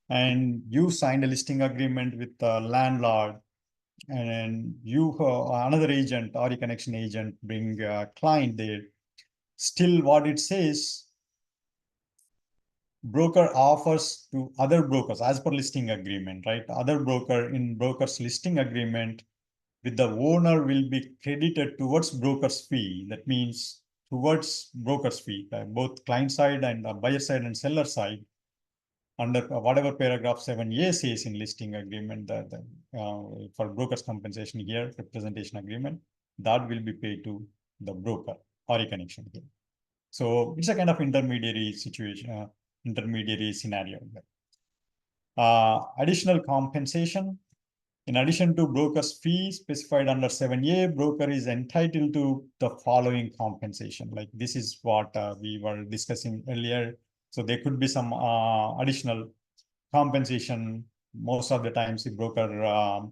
and you signed a listing agreement with the landlord, and you another agent, RE Connection agent, bring a client there. Still what it says, broker offers to other brokers as per listing agreement, right? Other broker in broker's listing agreement with the owner will be credited towards broker's fee. That means towards broker's fee, both client side and buyer side and seller side, under whatever paragraph 7A says in listing agreement, that for broker's compensation here, representation agreement, that will be paid to the broker, RE Connection here. So it's a kind of intermediary situation, intermediary scenario. Additional compensation. In addition to broker's fee specified under 7A, broker is entitled to the following compensation. Like this is what we were discussing earlier. So there could be some additional compensation. Most of the times, the broker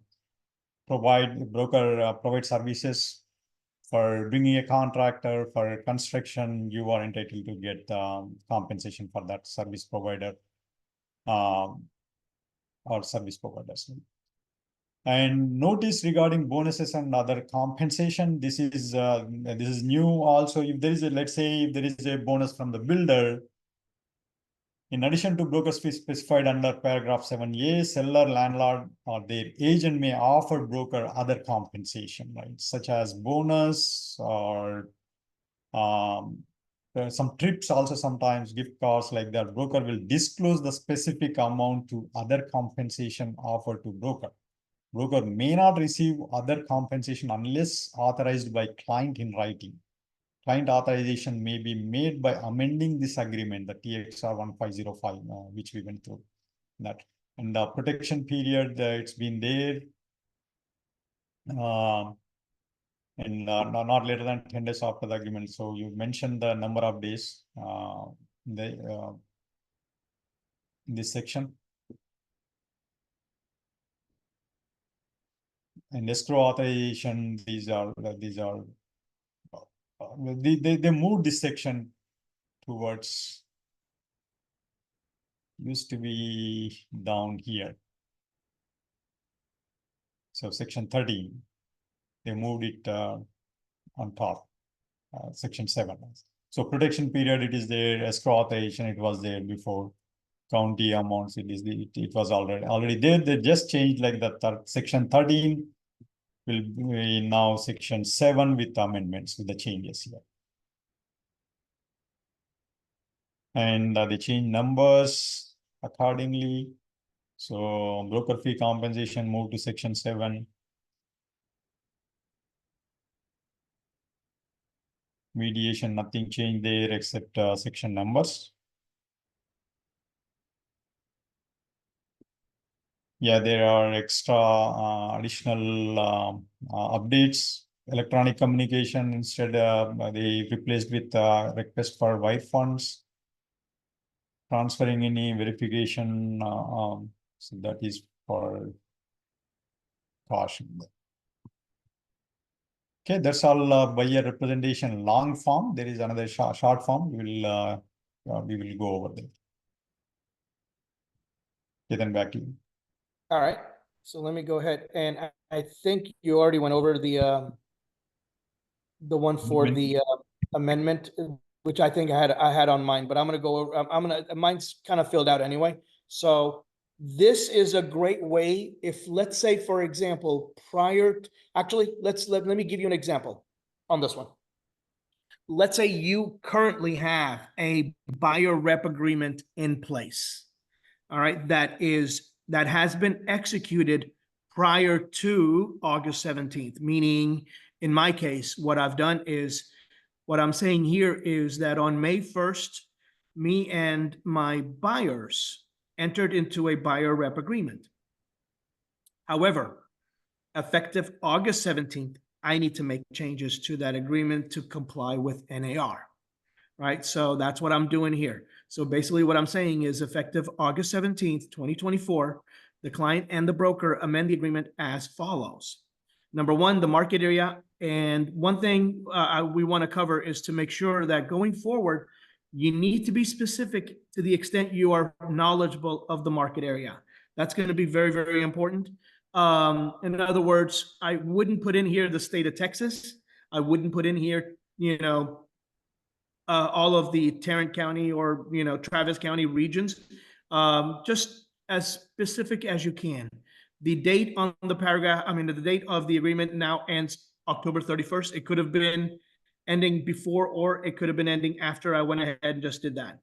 provides services for bringing a contractor for construction. You are entitled to get compensation for that service provider or service providers. And notice regarding bonuses and other compensation, this is new also. If there is a, let's say if there is a bonus from the builder, in addition to broker's fee specified under paragraph 7A, seller, landlord, or their agent may offer broker other compensation, right? Such as bonus or some trips also, sometimes gift cards like that. Broker will disclose the specific amount to other compensation offered to broker. Broker may not receive other compensation unless authorized by client in writing. Client authorization may be made by amending this agreement, the TXR 1505, which we went through. That and the protection period, it's been there, and not later than 10 days after the agreement. So you mentioned the number of days in this section. And escrow authorization, these are they moved this section towards, used to be down here. So section 13, they moved it on top, section 7. So protection period, it is there. Escrow authorization, it was there before. County amounts, it was already there. They just changed like the section 13 will be now section 7 with amendments, with the changes here. And they change numbers accordingly. So broker fee compensation moved to section 7. Mediation, nothing changed there except section numbers. Yeah, there are extra additional updates. Electronic communication, instead they replaced with request for wire funds. Transferring any verification, so that is for caution. Okay, that's all buyer representation long form. There is another short form. We will go over there. Okay, then back to you. All right, so let me go ahead, and I think you already went over the one for the amendment, which I think I had on mine, but I'm gonna go over, mine's kind of filled out anyway. So this is a great way if, let's say, for example, actually, let me give you an example on this one. Let's say you currently have a buyer rep agreement in place, all right, that has been executed prior to August 17th, meaning in my case, what I've done is, what I'm saying here is that on May 1st, me and my buyers entered into a buyer rep agreement. However, effective August 17th, I need to make changes to that agreement to comply with NAR, right? So that's what I'm doing here. So basically what I'm saying is effective August 17th, 2024, the client and the broker amend the agreement as follows. Number one, the market area. And one thing we want to cover is to make sure that going forward, you need to be specific to the extent you are knowledgeable of the market area. That's going to be very, very important. In other words, I wouldn't put in here the state of Texas. I wouldn't put in here, all of the Tarrant County or, Travis County regions. Just as specific as you can. The date on the paragraph, the date of the agreement now ends October 31st. It could have been ending before, or it could have been ending after I went ahead and just did that.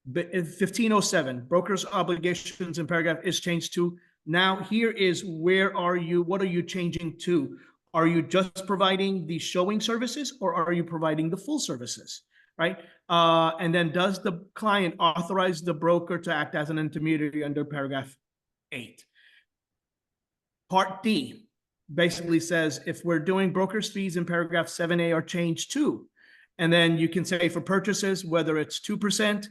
But in 1507, broker's obligations in paragraph is changed to, now here is what are you changing to? Are you just providing the showing services, or are you providing the full services, right? And then does the client authorize the broker to act as an intermediary under paragraph 8? Part D basically says if we're doing broker's fees in paragraph 7A are changed to, and then you can say for purchases, whether it's 2%,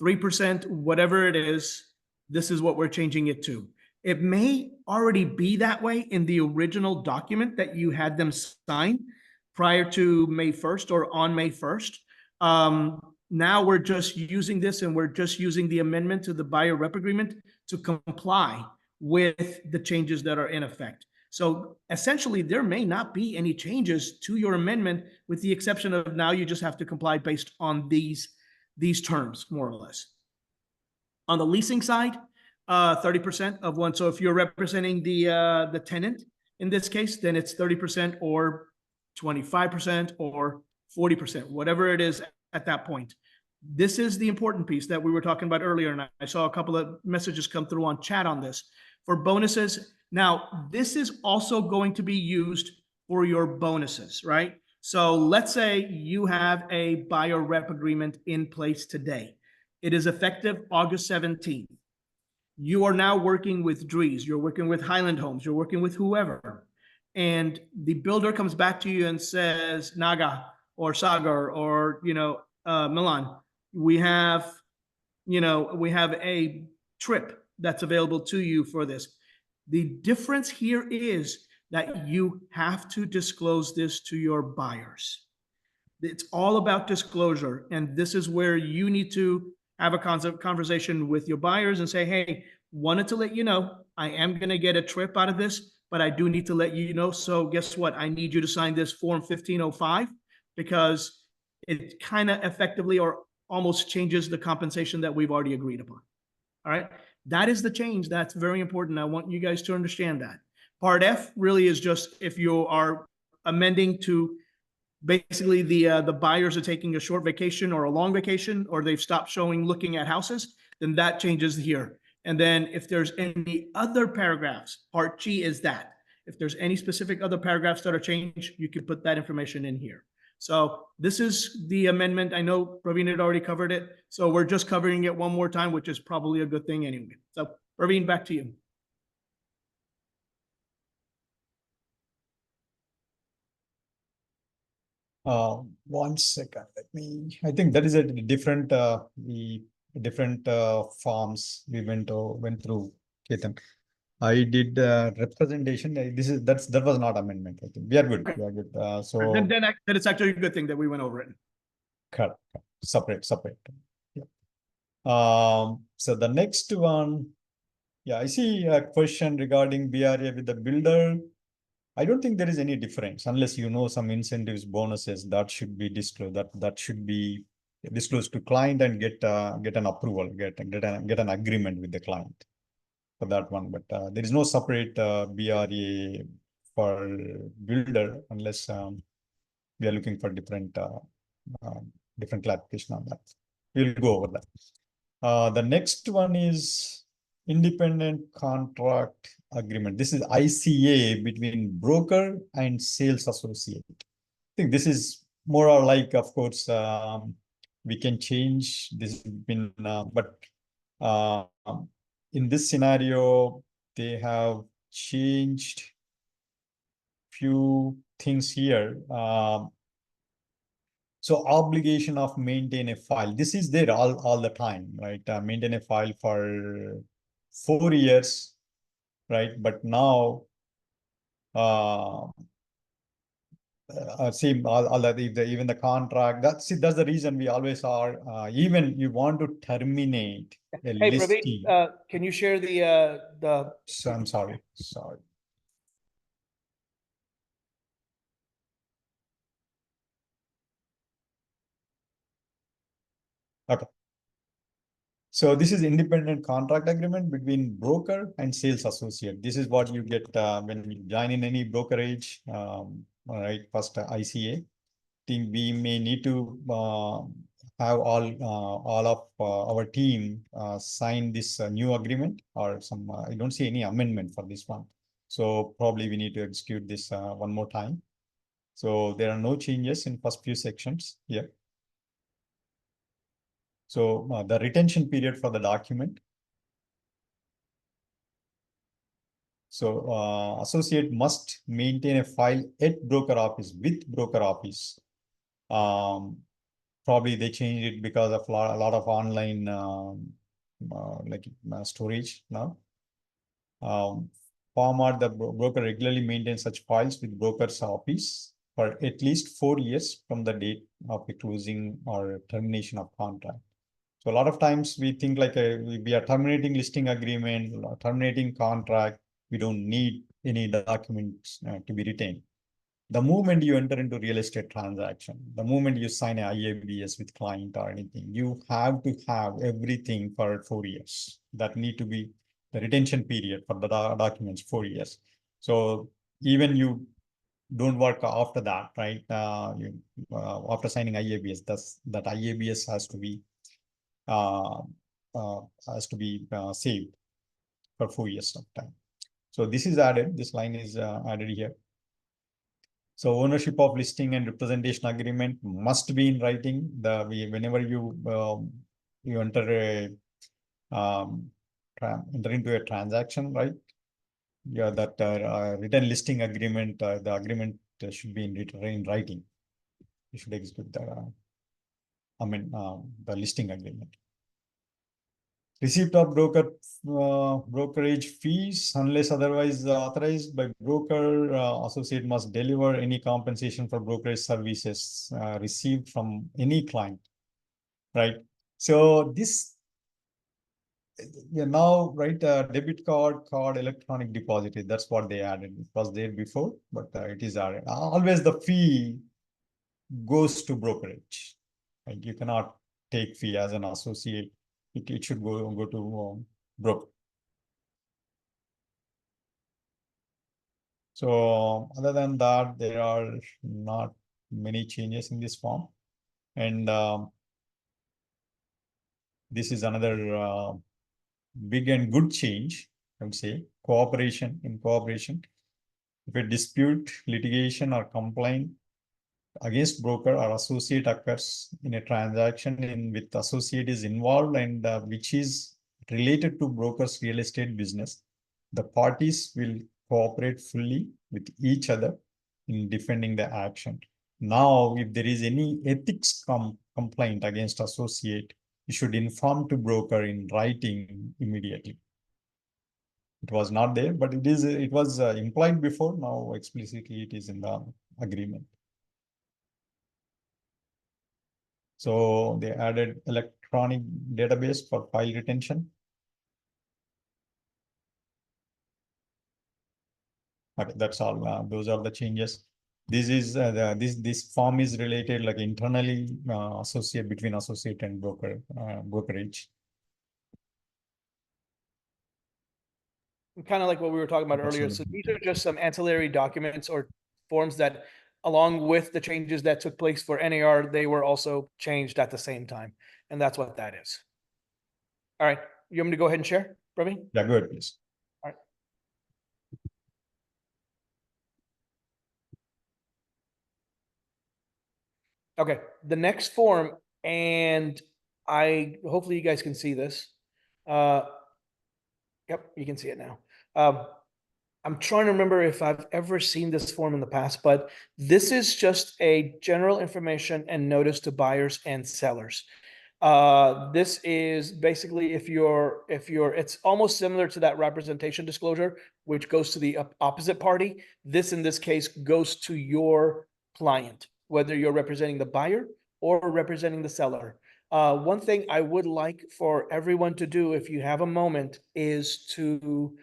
3%, whatever it is, this is what we're changing it to. It may already be that way in the original document that you had them sign prior to May 1st or on May 1st. Now we're just using this, and we're just using the amendment to the buyer rep agreement to comply with the changes that are in effect. So essentially, there may not be any changes to your amendment, with the exception of now you just have to comply based on these terms, more or less. On the leasing side, 30% of one. So if you're representing the tenant in this case, then it's 30% or 25% or 40%, whatever it is at that point. This is the important piece that we were talking about earlier, and I saw a couple of messages come through on chat on this. For bonuses, now this is also going to be used for your bonuses, right? So let's say you have a buyer rep agreement in place today. It is effective August 17th. You are now working with Dries, you're working with Highland Homes, you're working with whoever. And the builder comes back to you and says, Naga or Sagar or, Milan, we have a trip that's available to you for this. The difference here is that you have to disclose this to your buyers. It's all about disclosure. And this is where you need to have a conversation with your buyers and say, hey, wanted to let you know, I am going to get a trip out of this, but I do need to let you know. So guess what? I need you to sign this form 1505 because it kind of effectively or almost changes the compensation that we've already agreed upon. All right. That is the change. That's very important. I want you guys to understand that. Part F really is just if you are amending to basically the buyers are taking a short vacation or a long vacation, or they've stopped looking at houses, then that changes here. And then if there's any other paragraphs, part G is that. If there's any specific other paragraphs that are changed, you can put that information in here. So this is the amendment. I know Praveen had already covered it, so we're just covering it one more time, which is probably a good thing anyway. So Praveen, back to you. One second. I think that is a different forms we went through, Ketan. I did representation. That was not amendment. I think we are good. We are good. So then it's actually a good thing that we went over it. Correct. Separate. Yeah. So the next one, yeah, I see a question regarding BRA with the builder. I don't think there is any difference unless some incentives, bonuses that should be disclosed. That should be disclosed to client and get an approval, get an agreement with the client for that one. But there is no separate BRA for builder unless we are looking for different clarification on that. We'll go over that. The next one is independent contract agreement. This is ICA between broker and sales associate. I think this is more or like, of course, we can change this, but in this scenario, they have changed few things here. So obligation of maintain a file. This is there all the time, right? Maintain a file for 4 years, right? But now, see all that even the contract. That's the reason we always are. Even you want to terminate a Hey, listing. Praveen, can you share the? So I'm sorry. Okay. So this is independent contract agreement between broker and sales associate. This is what you get when you join in any brokerage. All right, first ICA. Think we may need to have all of our team sign this new agreement or some. I don't see any amendment for this one. So probably we need to execute this one more time. So there are no changes in first few sections here. So the retention period for the document. So associate must maintain a file at broker office with broker office. Probably they changed it because of a lot of online storage now. Format, the broker regularly maintains such files with broker's office for at least 4 years from the date of the closing or termination of contract. So a lot of times we think like we are terminating listing agreement, terminating contract. We don't need any documents to be retained. The moment you enter into real estate transaction, the moment you sign an IABS with client or anything, you have to have everything for 4 years. That need to be the retention period for the documents, 4 years. So even you don't work after that, right? After signing IABS, that IABS has to be saved for 4 years of time. So this is added. This line is added here. So ownership of listing and representation agreement must be in writing. Whenever you enter into a transaction, right? Yeah, that written listing agreement, the agreement should be in writing. You should execute the the listing agreement. Receipt of brokerage fees, unless otherwise authorized by broker, associate must deliver any compensation for brokerage services received from any client, right? So this, now, right, debit card, electronic deposit, that's what they added. It was there before, but it is added. Always the fee goes to brokerage. Right? You cannot take fee as an associate. It should go to broker. So other than that, there are not many changes in this form. And this is another big and good change, I would say. Cooperation. If a dispute, litigation, or complaint against broker or associate occurs in a transaction in which associate is involved and which is related to broker's real estate business, the parties will cooperate fully with each other in defending the action. Now, if there is any ethics complaint against associate, you should inform to broker in writing immediately. It was not there, but it was implied before. Now explicitly it is in the agreement. So they added electronic database for file retention. Okay, that's all. Those are the changes. This is this form is related like internally associate between associate and brokerage. Kind of like what we were talking about earlier. So these are just some ancillary documents or forms that, along with the changes that took place for NAR, they were also changed at the same time. And that's what that is. All right, you want me to go ahead and share, Praveen? Yeah, go ahead, please. Okay, the next form, and hopefully you guys can see this. Yep, you can see it now. I'm trying to remember if I've ever seen this form in the past, but this is just a general information and notice to buyers and sellers. This is basically it's almost similar to that representation disclosure, which goes to the opposite party. This, in this case, goes to your client, whether you're representing the buyer or representing the seller. One thing I would like for everyone to do, if you have a moment, is to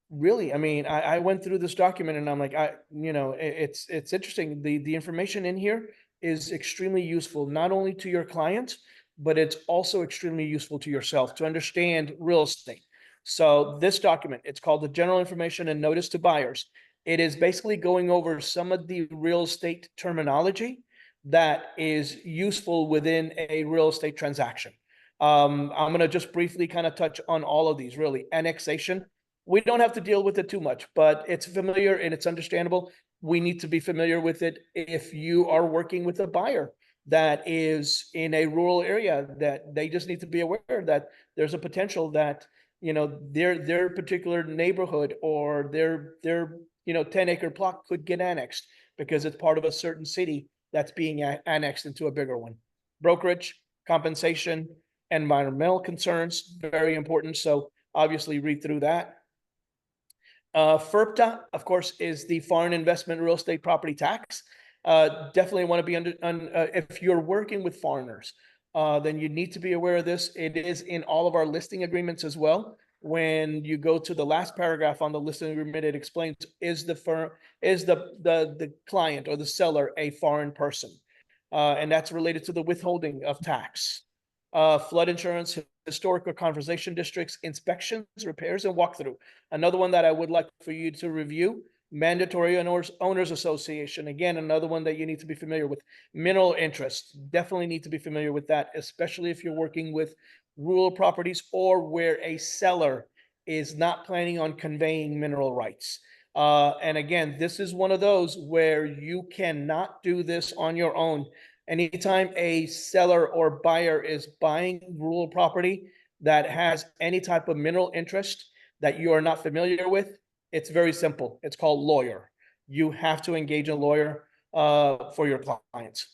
really, I mean, I went through this document and I'm like, it's interesting. The information in here is extremely useful, not only to your clients, but it's also extremely useful to yourself to understand real estate. So this document, it's called the General Information and Notice to Buyers. It is basically going over some of the real estate terminology that is useful within a real estate transaction. I'm going to just briefly kind of touch on all of these, really. Annexation. We don't have to deal with it too much, but it's familiar and it's understandable. We need to be familiar with it if you are working with a buyer that is in a rural area, that they just need to be aware that there's a potential that, their particular neighborhood or their 10-acre plot could get annexed because it's part of a certain city that's being annexed into a bigger one. Brokerage, compensation, environmental concerns, very important. So obviously read through that. FIRPTA, of course, is the Foreign Investment Real Estate Property Tax. Definitely want to be if you're working with foreigners, then you need to be aware of this. It is in all of our listing agreements as well. When you go to the last paragraph on the listing agreement, it explains, is the client or the seller a foreign person? And that's related to the withholding of tax. Flood insurance, historic or conservation districts, inspections, repairs, and walkthrough. Another one that I would like for you to review, mandatory owners association. Again, another one that you need to be familiar with. Mineral interests, definitely need to be familiar with that, especially if you're working with rural properties or where a seller is not planning on conveying mineral rights. And again, this is one of those where you cannot do this on your own. Anytime a seller or buyer is buying rural property that has any type of mineral interest that you are not familiar with, it's very simple. It's called lawyer. You have to engage a lawyer for your clients.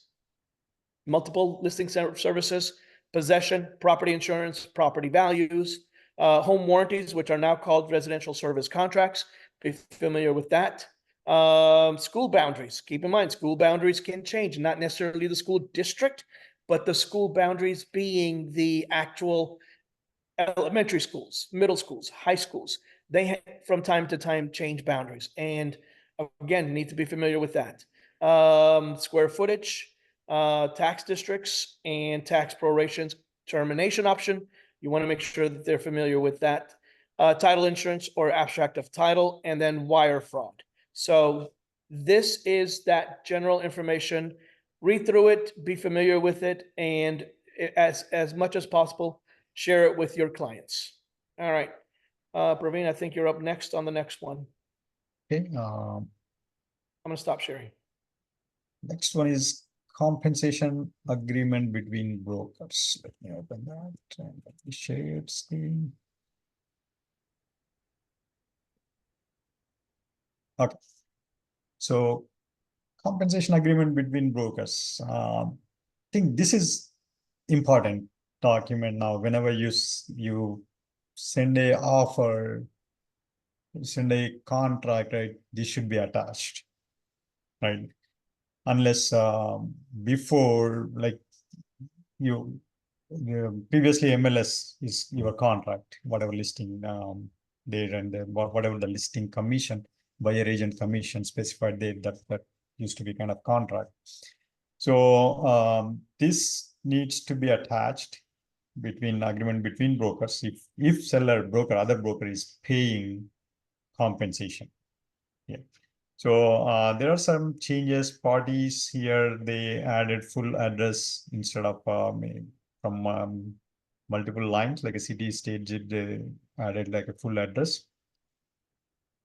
Multiple listing services, possession, property insurance, property values, home warranties, which are now called residential service contracts. Be familiar with that. School boundaries. Keep in mind, school boundaries can change, not necessarily the school district, but the school boundaries being the actual elementary schools, middle schools, high schools. They from time to time change boundaries. And again, need to be familiar with that. Square footage, tax districts, and tax prorations, termination option. You want to make sure that they're familiar with that. Title insurance or abstract of title, and then wire fraud. So this is that general information. Read through it, be familiar with it, and as much as possible, share it with your clients. All right. Praveen, I think you're up next on the next one. Okay. I'm going to stop sharing. Next one is compensation agreement between brokers. Let me open that and let me share screen. Okay. So compensation agreement between brokers. I think this is important document now. Whenever you send a offer, send a contract, right? This should be attached, right? Unless before, like previously MLS is your contract, whatever listing date and whatever the listing commission, buyer agent commission specified date, that used to be kind of contract. So this needs to be attached between agreement between brokers if seller broker, other broker is paying compensation. Yeah. So there are some changes. Parties here, they added full address instead of from multiple lines, like a city, state, zip, they added like a full address.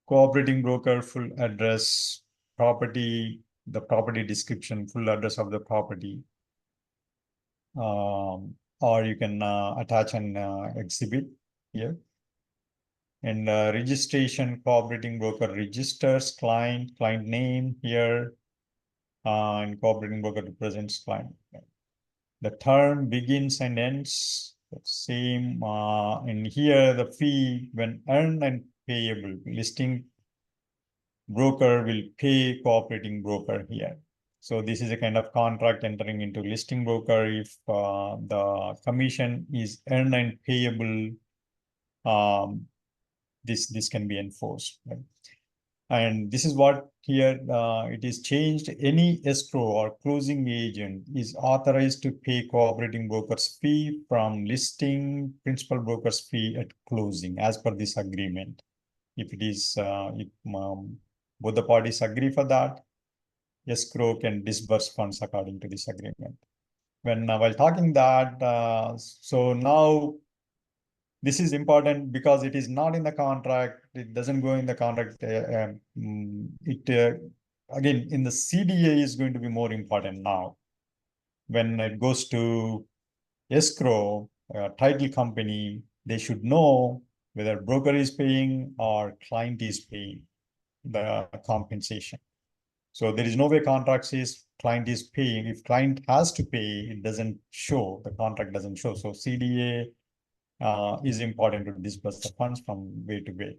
Cooperating broker, full address, property, the property description, full address of the property. Or you can attach an exhibit here. And registration, cooperating broker registers client name here, and cooperating broker represents client. The term begins and ends, same. In here, the fee when earned and payable, listing broker will pay cooperating broker here. So this is a kind of contract entering into listing broker. If the commission is earned and payable, this can be enforced. Right? And this is what here it is changed. Any escrow or closing agent is authorized to pay cooperating broker's fee from listing principal broker's fee at closing as per this agreement. If it is, if both the parties agree for that, escrow can disburse funds according to this agreement. When while talking that, so now this is important because it is not in the contract. It doesn't go in the contract. Again, in the CDA is going to be more important now. When it goes to escrow, title company, they should know whether broker is paying or client is paying the compensation. So there is no way contract says client is paying. If client has to pay, it doesn't show, the contract doesn't show. So CDA is important to disburse the funds from way to way.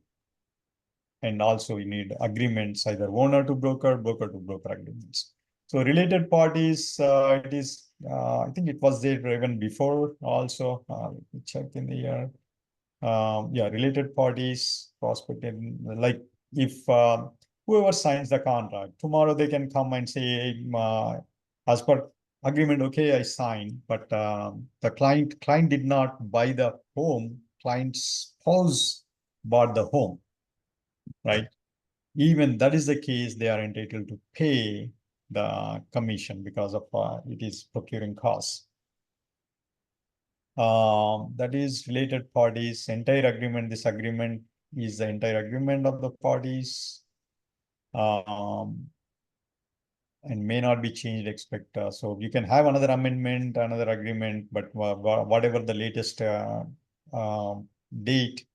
And also you need agreements, either owner to broker, broker to broker agreements. So related parties, it is, I think it was there even before also, let me check in the year. Yeah, related parties, prospective, like if whoever signs the contract, tomorrow they can come and say, as per agreement, okay, I signed, but the client did not buy the home, client's spouse bought the home, right? Even that is the case, they are entitled to pay the commission because of it is procuring costs. That is related parties, entire agreement. This agreement is the entire agreement of the parties. And may not be changed, expect. So you can have another amendment, another agreement, but whatever the latest date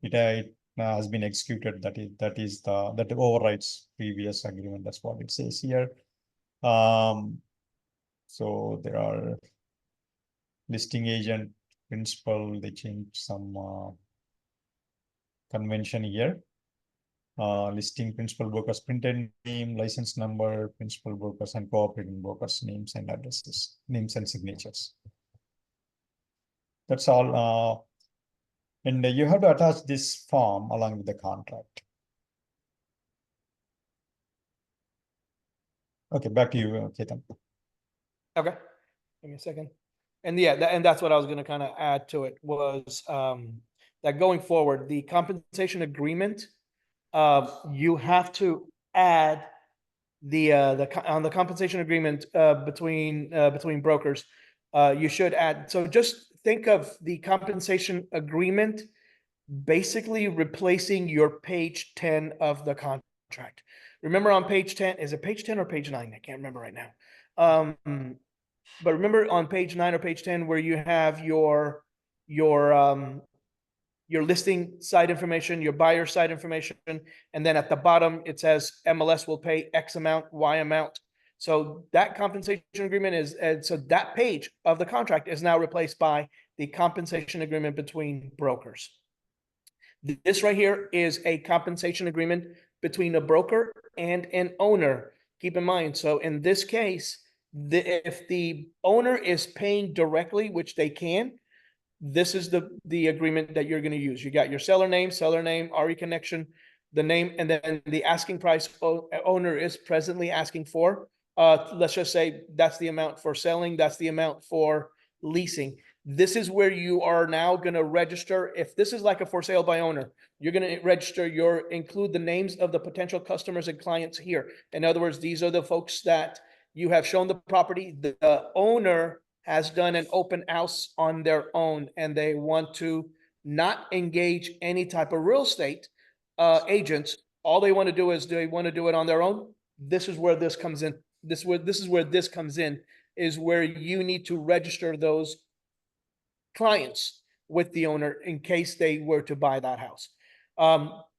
it has been executed, that overrides previous agreement. That's what it says here. So there are listing agent, principal, they changed some convention here. Listing principal brokers printed name, license number, principal brokers and cooperating brokers names and addresses, names and signatures. That's all. And you have to attach this form along with the contract. Okay, back to you, Ketan. Okay, give me a second. And yeah, and that's what I was going to kind of add to it was that going forward, the compensation agreement, you have to add on the compensation agreement between brokers. You should add. So just think of the compensation agreement basically replacing your page 10 of the contract. Remember on page 10, is it page 10 or page 9? I can't remember right now. But remember on page 9 or page 10 where you have your listing site information, your buyer site information, and then at the bottom it says MLS will pay X amount, Y amount. So that compensation agreement is, so that page of the contract is now replaced by the compensation agreement between brokers. This right here is a compensation agreement between a broker and an owner. Keep in mind, so in this case, if the owner is paying directly, which they can, this is the agreement that you're going to use. You got your seller name, RE connection, the name, and then the asking price owner is presently asking for. Let's just say that's the amount for selling, that's the amount for leasing. This is where you are now going to register. If this is like a for sale by owner, you're going to register include the names of the potential customers and clients here. In other words, these are the folks that you have shown the property. The owner has done an open house on their own and they want to not engage any type of real estate agents, all they want to do is they want to do it on their own. This is where this comes in. This is where this comes in, is where you need to register those clients with the owner in case they were to buy that house.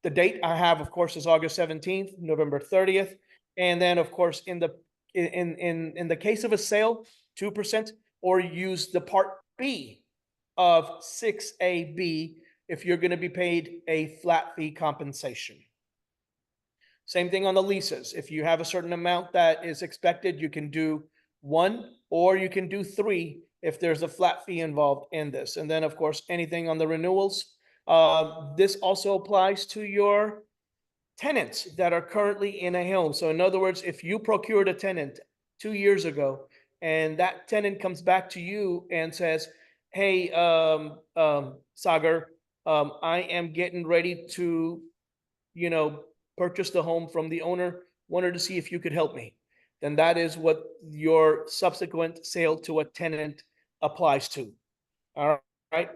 The date I have, of course, is August 17th, November 30th. And then, of course, in the case of a sale, 2%, or use the Part B of 6AB if you're going to be paid a flat fee compensation. Same thing on the leases. If you have a certain amount that is expected, you can do 1 or you can do 3 if there's a flat fee involved in this. And then, of course, anything on the renewals. This also applies to your tenants that are currently in a home. So in other words, if you procured a tenant 2 years ago and that tenant comes back to you and says, hey, Sagar, I am getting ready to, purchase the home from the owner, wanted to see if you could help me. Then that is what your subsequent sale to a tenant applies to. All right.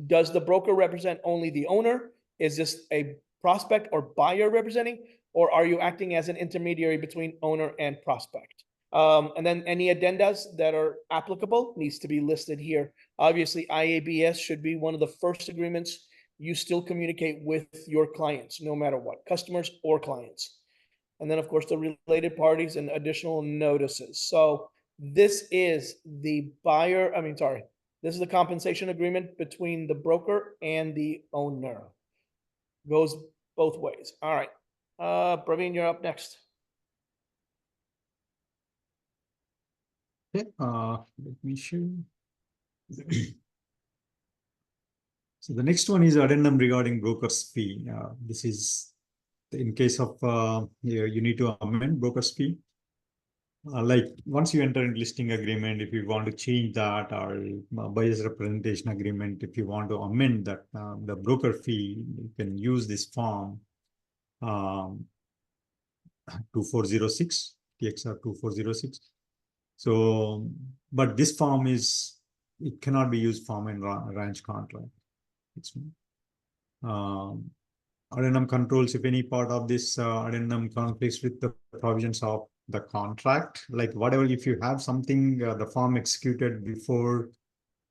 Does the broker represent only the owner? Is this a prospect or buyer representing, or are you acting as an intermediary between owner and prospect? And then any addendas that are applicable needs to be listed here. Obviously, IABS should be one of the first agreements you still communicate with your clients, no matter what, customers or clients. And then, of course, the related parties and additional notices. So this is the this is the compensation agreement between the broker and the owner. Goes both ways. All right. Praveen, you're up next. Okay, let me show. So the next one is addendum regarding broker's fee. This is in case of you need to amend broker's fee. Like once you enter in listing agreement, if you want to change that, or buyer's representation agreement, if you want to amend that, the broker fee, you can use this form 2406, TXR 2406. So, but this form it cannot be used form in ranch contract. Addendum controls if any part of this addendum conflicts with the provisions of the contract, like whatever, if you have something, the form executed before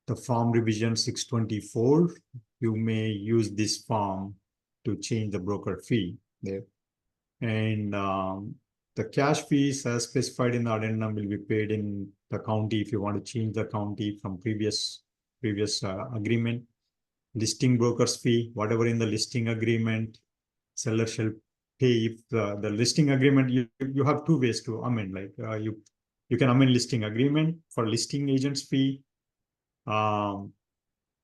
the form revision 624, you may use this form to change the broker fee there. And the cash fees as specified in the addendum will be paid in the county if you want to change the county from previous agreement. Listing broker's fee, whatever in the listing agreement, seller shall pay. If the listing agreement, you have 2 ways to amend. Like you can amend listing agreement for listing agent's fee, and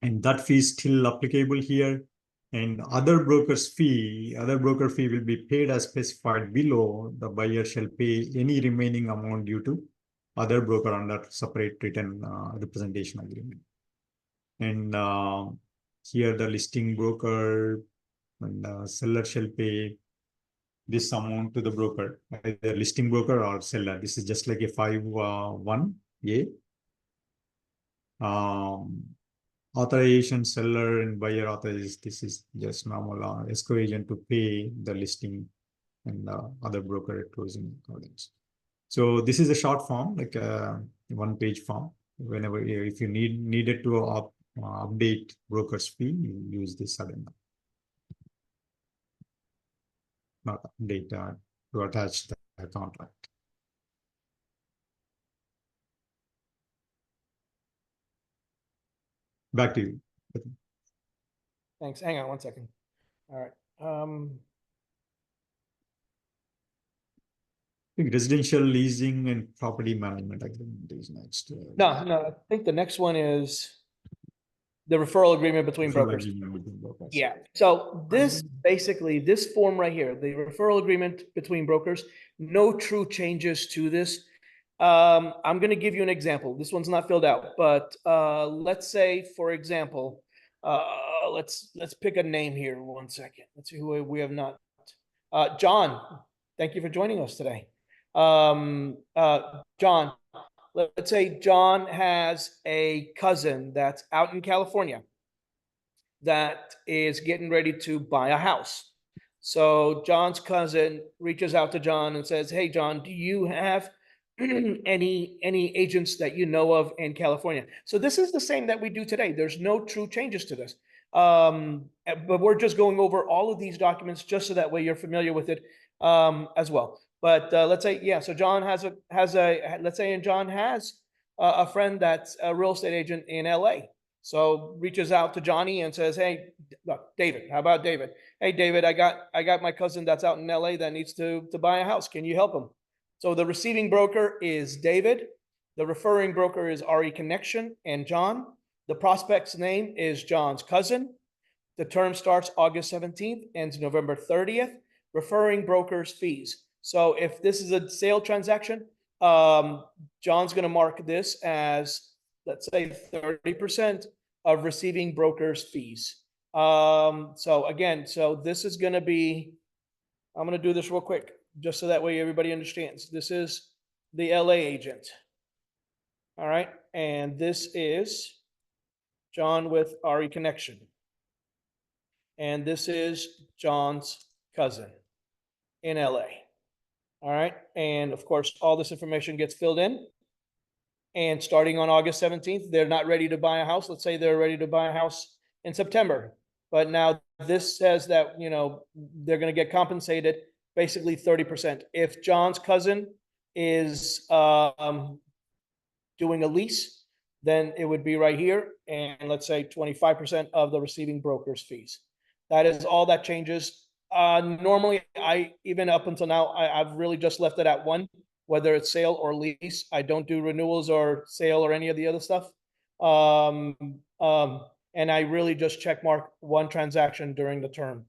that fee is still applicable here. And other broker fee will be paid as specified below. The buyer shall pay any remaining amount due to other broker under separate written representation agreement. And here the listing broker and seller shall pay this amount to the broker, either listing broker or seller. This is just like a 5(1)(a). Authorization seller and buyer authorized. This is just normal escrow agent to pay the listing and other broker at closing accordance. So this is a short form, like a 1-page form. Whenever if you needed to update broker's fee, you use this addendum. Not update to attach the contract. Back to you. Thanks. Hang on one second. All right. I think residential leasing and property management agreement is next. No, I think the next one is the referral agreement between brokers. Yeah. So this form right here, the referral agreement between brokers, no true changes to this. I'm going to give you an example. This one's not filled out, but let's say, for example, let's pick a name here. 1 second. Let's see who we have not. John, thank you for joining us today. John, let's say John has a cousin that's out in California that is getting ready to buy a house. So John's cousin reaches out to John and says, "Hey, John, do you have any agents that you know of in California?" So this is the same that we do today. There's no true changes to this. But we're just going over all of these documents just so that way you're familiar with it as well. But let's say, yeah, so John has let's say, and John has a friend that's a real estate agent in LA. So reaches out to Johnny and says, "Hey, David, how about David? Hey, David, I got my cousin that's out in LA that needs to buy a house. Can you help him?" So the receiving broker is David. The referring broker is RE Connection and John. The prospect's name is John's cousin. The term starts August 17th, ends November 30th. Referring broker's fees. So if this is a sale transaction, John's going to mark this as, let's say, 30% of receiving broker's fees. So again, so this is going to be, I'm going to do this real quick, just so that way everybody understands. This is the LA agent. All right. And this is John with RE Connection. And this is John's cousin in LA. All right. And of course, all this information gets filled in. And starting on August 17th, they're not ready to buy a house. Let's say they're ready to buy a house in September. But now this says that, you know, they're going to get compensated basically 30%. If John's cousin is doing a lease, then it would be right here. And let's say 25% of the receiving broker's fees. That is all that changes. Normally, even up until now, I've really just left it at one, whether it's sale or lease. I don't do renewals or sale or any of the other stuff. And I really just check mark one transaction during the term.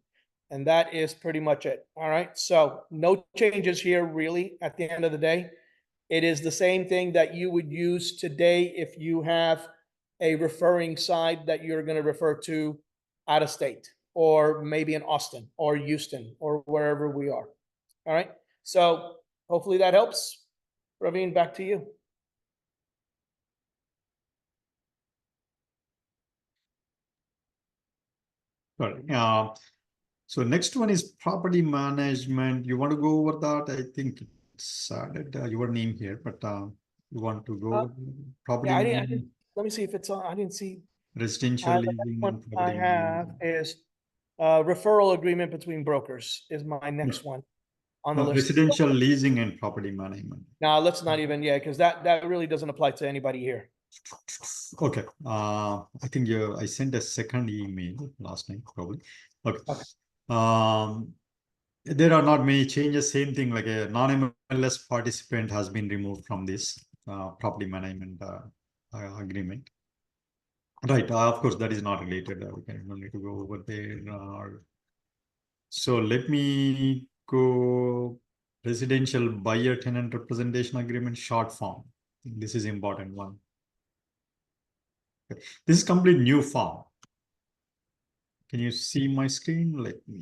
And that is pretty much it. All right. So no changes here, really, at the end of the day. It is the same thing that you would use today if you have a referring side that you're going to refer to out of state, or maybe in Austin or Houston or wherever we are. All right. So hopefully that helps. Praveen, back to you. Sorry. So next one is property management. You want to go over that? I think it's added your name here, but you want to go over property Yeah, I management? didn't, let me see if it's on. I didn't see. Residential The leasing next and one I property have management. is referral agreement between brokers is my next one on the No, list. residential leasing and property management. Now let's not even, yeah, because that really doesn't apply to anybody here. Okay. I think I sent a second email last night, probably. Okay. There are not many changes. Same thing, like a non-MLS participant has been removed from this property management agreement. Right. Of course, that is not related. We don't need to go over there. So let me go residential buyer tenant representation agreement short form. This is important one. Okay. This is complete new form. Can you see my screen? Let me.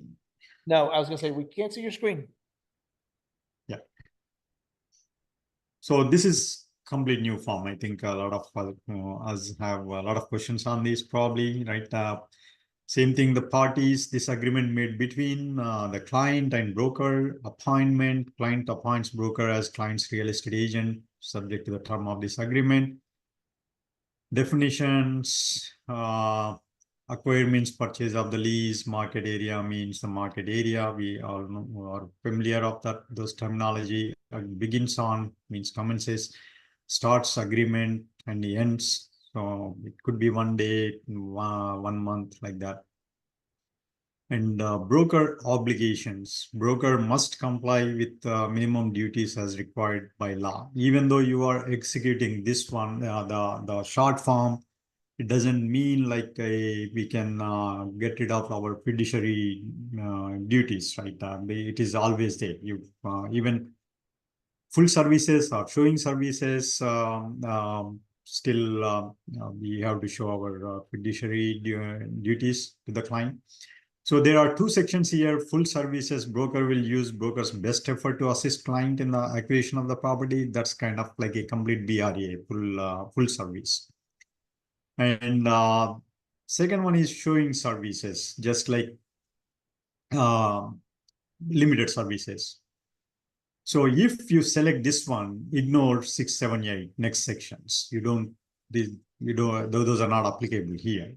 No, I was gonna say we can't see your screen. Yeah. So this is complete new form. I think a lot of us have a lot of questions on this probably, right? Same thing, the parties, this agreement made between the client and broker, appointment, client appoints broker as client's real estate agent, subject to the term of this agreement. Definitions, acquire means purchase of the lease, market area means the market area. We all know, are familiar of that, those terminology. Begins on means commences, starts agreement and ends. So it could be 1 day, 1 month, like that. And broker obligations. Broker must comply with minimum duties as required by law. Even though you are executing this one, the short form, it doesn't mean like we can get rid of our fiduciary duties, right? It is always there. You even full services or showing services, still we have to show our fiduciary duties to the client. So there are two sections here. Full services, broker will use broker's best effort to assist client in the acquisition of the property. That's kind of like a complete BRA, full service. And second one is showing services, just like limited services. So if you select this one, ignore 6, 7, 8 next sections. Those are not applicable here,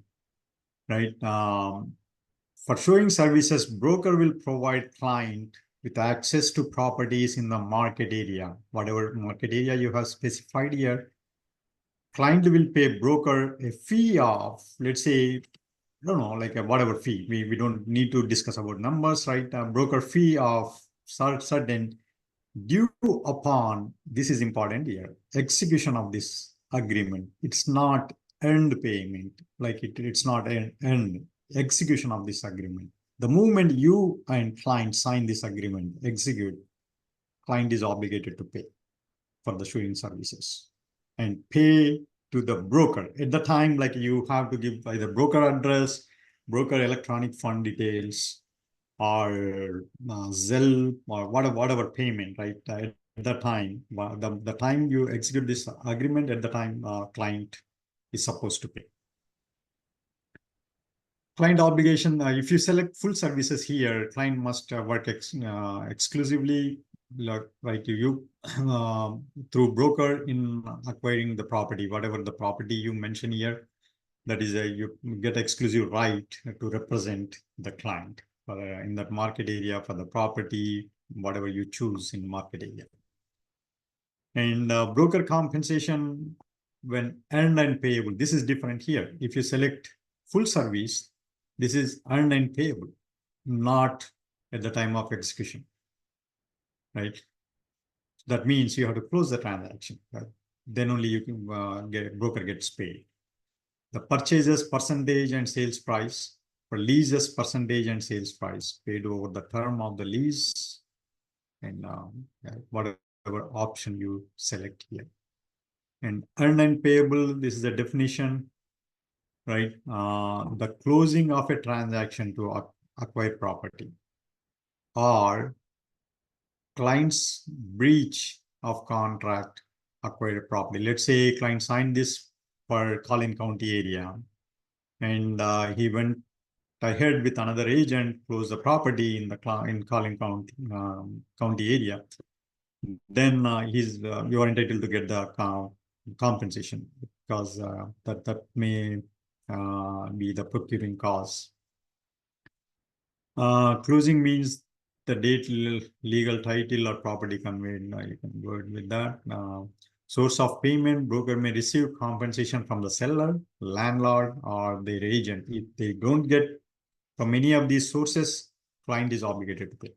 right? For showing services, broker will provide client with access to properties in the market area, whatever market area you have specified here. Client will pay broker a fee of, let's say, I don't know, like a whatever fee. We don't need to discuss about numbers, right? Broker fee of certain due upon, this is important here, execution of this agreement. It's not earned payment, like it's not an earned execution of this agreement. The moment you and client sign this agreement, execute, client is obligated to pay for the showing services and pay to the broker. At the time, like you have to give either broker address, broker electronic fund details, or Zelle, or whatever payment, right? At the time, the time you execute this agreement, at the time client is supposed to pay. Client obligation, if you select full services here, client must work exclusively like you through broker in acquiring the property, whatever the property you mention here, that is you get exclusive right to represent the client in that market area for the property, whatever you choose in market area. And broker compensation when earned and payable, this is different here. If you select full service, this is earned and payable, not at the time of execution, right? That means you have to close the transaction, right? Then only you can broker gets paid. The purchases percentage and sales price, for leases percentage and sales price paid over the term of the lease, and whatever option you select here. And earned and payable, this is the definition, right? The closing of a transaction to acquire property, or client's breach of contract acquired property. Let's say client signed this for Collin County area, and he went ahead with another agent, closed the property in Collin County area. Then you are entitled to get the compensation, because that may be the procuring cause. Closing means the date, legal title or property conveyed. You can go with that. Source of payment, broker may receive compensation from the seller, landlord, or their agent. If they don't get from any of these sources, client is obligated to pay.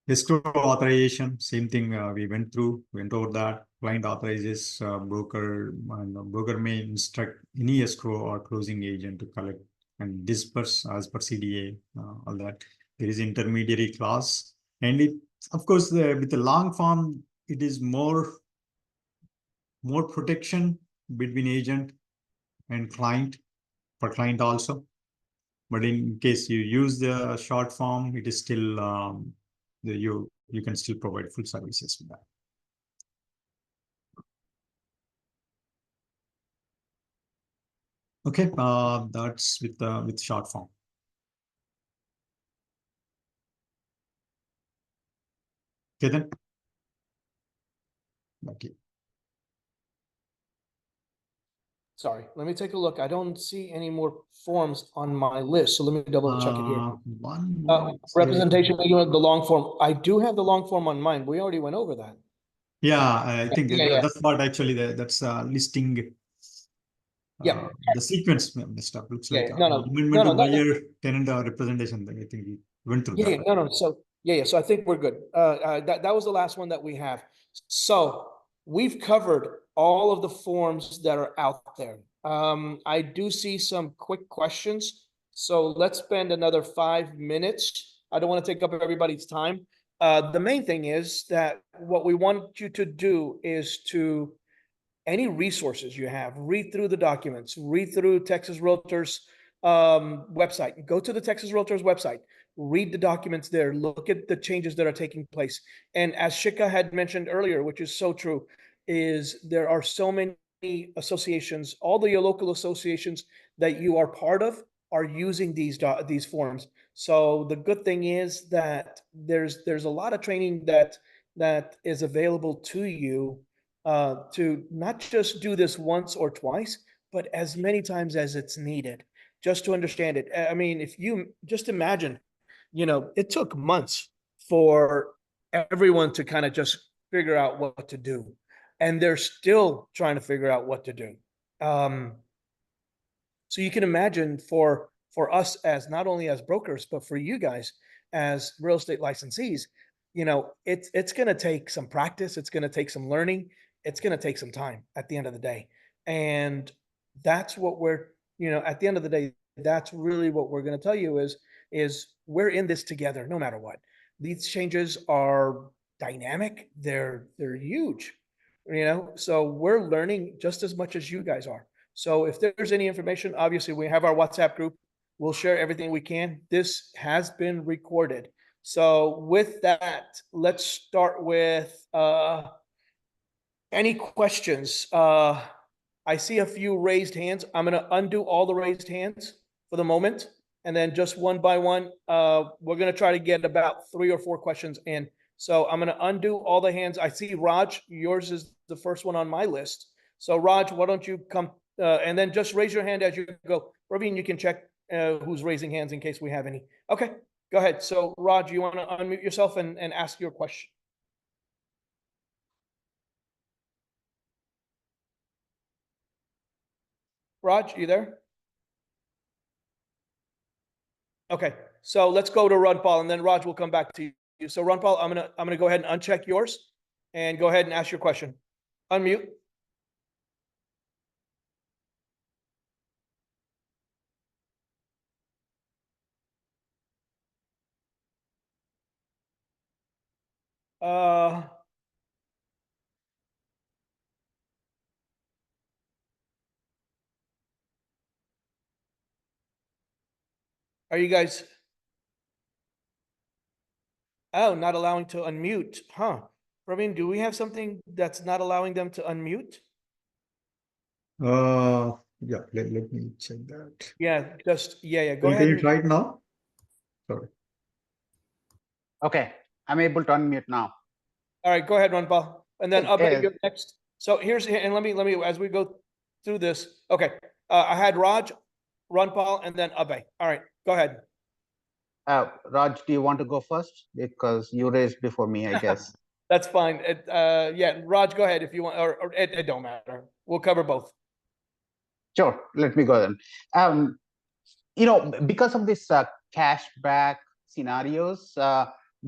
Escrow authorization, same thing we went over that. Client authorizes broker, and broker may instruct any escrow or closing agent to collect and disperse as per CDA, all that. There is intermediary clause, and it, of course, with the long form, it is more protection between agent and client, for client also. But in case you use the short form, it is still you can still provide full services with that. Okay, that's with short form. Okay then. Okay. Sorry, let me take a look. I don't see any more forms on my list, so let me double check it here. Representation, the long form. I do have the long form on mine. We already went over that. Yeah, I think Yeah. that's what actually that's listing. Yeah. The sequence messed up. Looks like amendment to buyer tenant representation. I think we went through that. No. So so I think we're good. That was the last one that we have. So we've covered all of the forms that are out there. I do see some quick questions. So let's spend another 5 minutes. I don't want to take up everybody's time. The main thing is that what we want you to do is to, any resources you have, read through the documents, read through Texas Realtors website. Go to the Texas Realtors website, read the documents there, look at the changes that are taking place. And as Shika had mentioned earlier, which is so true, is there are so many associations, all the local associations that you are part of are using these forms. So the good thing is that there's a lot of training that is available to you to not just do this once or twice, but as many times as it's needed, just to understand it. I mean, if you just imagine, it took months for everyone to kind of just figure out what to do, and they're still trying to figure out what to do. So you can imagine for us as not only as brokers, but for you guys as real estate licensees, it's going to take some practice. It's going to take some learning. It's going to take some time at the end of the day. And that's what we're, at the end of the day, that's really what we're going to tell you is we're in this together, no matter what. These changes are dynamic. They're huge, so we're learning just as much as you guys are. So if there's any information, obviously we have our WhatsApp group. We'll share everything we can. This has been recorded. So with that, let's start with any questions. I see a few raised hands. I'm going to undo all the raised hands for the moment. And then just one by one, we're going to try to get about 3 or 4 questions in. So I'm going to undo all the hands. I see Raj, yours is the first one on my list. So Raj, why don't you come and then just raise your hand as you go. Praveen, you can check who's raising hands in case we have any. Okay, go ahead. So Raj, you want to unmute yourself and ask your question? Raj, you there? Okay, so let's go to Runpal, and then Raj will come back to you. So Runpal, I'm gonna go ahead and uncheck yours, and go ahead and ask your question. Unmute. Are you guys? Oh, not allowing to unmute, huh? Praveen, do we have something that's not allowing them to unmute? Yeah, let me check that. Yeah, yeah. Go Can ahead. you try it now? Sorry. Okay, I'm able to unmute now. All right, go ahead, Runpal. And then Okay. you're next. So and let me, as we go through this. Okay, I had Raj, Runpal, and then Abhay. All right, go ahead. Raj, do you want to go first? Because you raised before me, I guess. That's fine. Yeah, Raj, go ahead if you want, or it don't matter. We'll cover both. Sure, let me go then. Because of this cashback scenarios,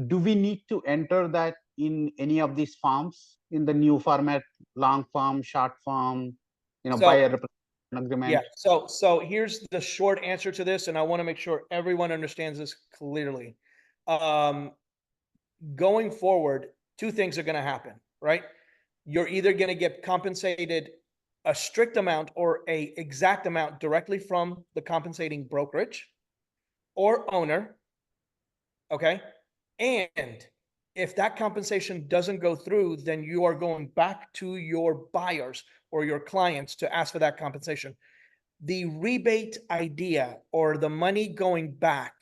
do we need to enter that in any of these forms in the new format, long form, short form, buyer representation agreement? Yeah, so here's the short answer to this, and I want to make sure everyone understands this clearly. Going forward, 2 things are going to happen, right? You're either going to get compensated a strict amount or a exact amount directly from the compensating brokerage or owner, okay? And if that compensation doesn't go through, then you are going back to your buyers or your clients to ask for that compensation. The rebate idea or the money going back,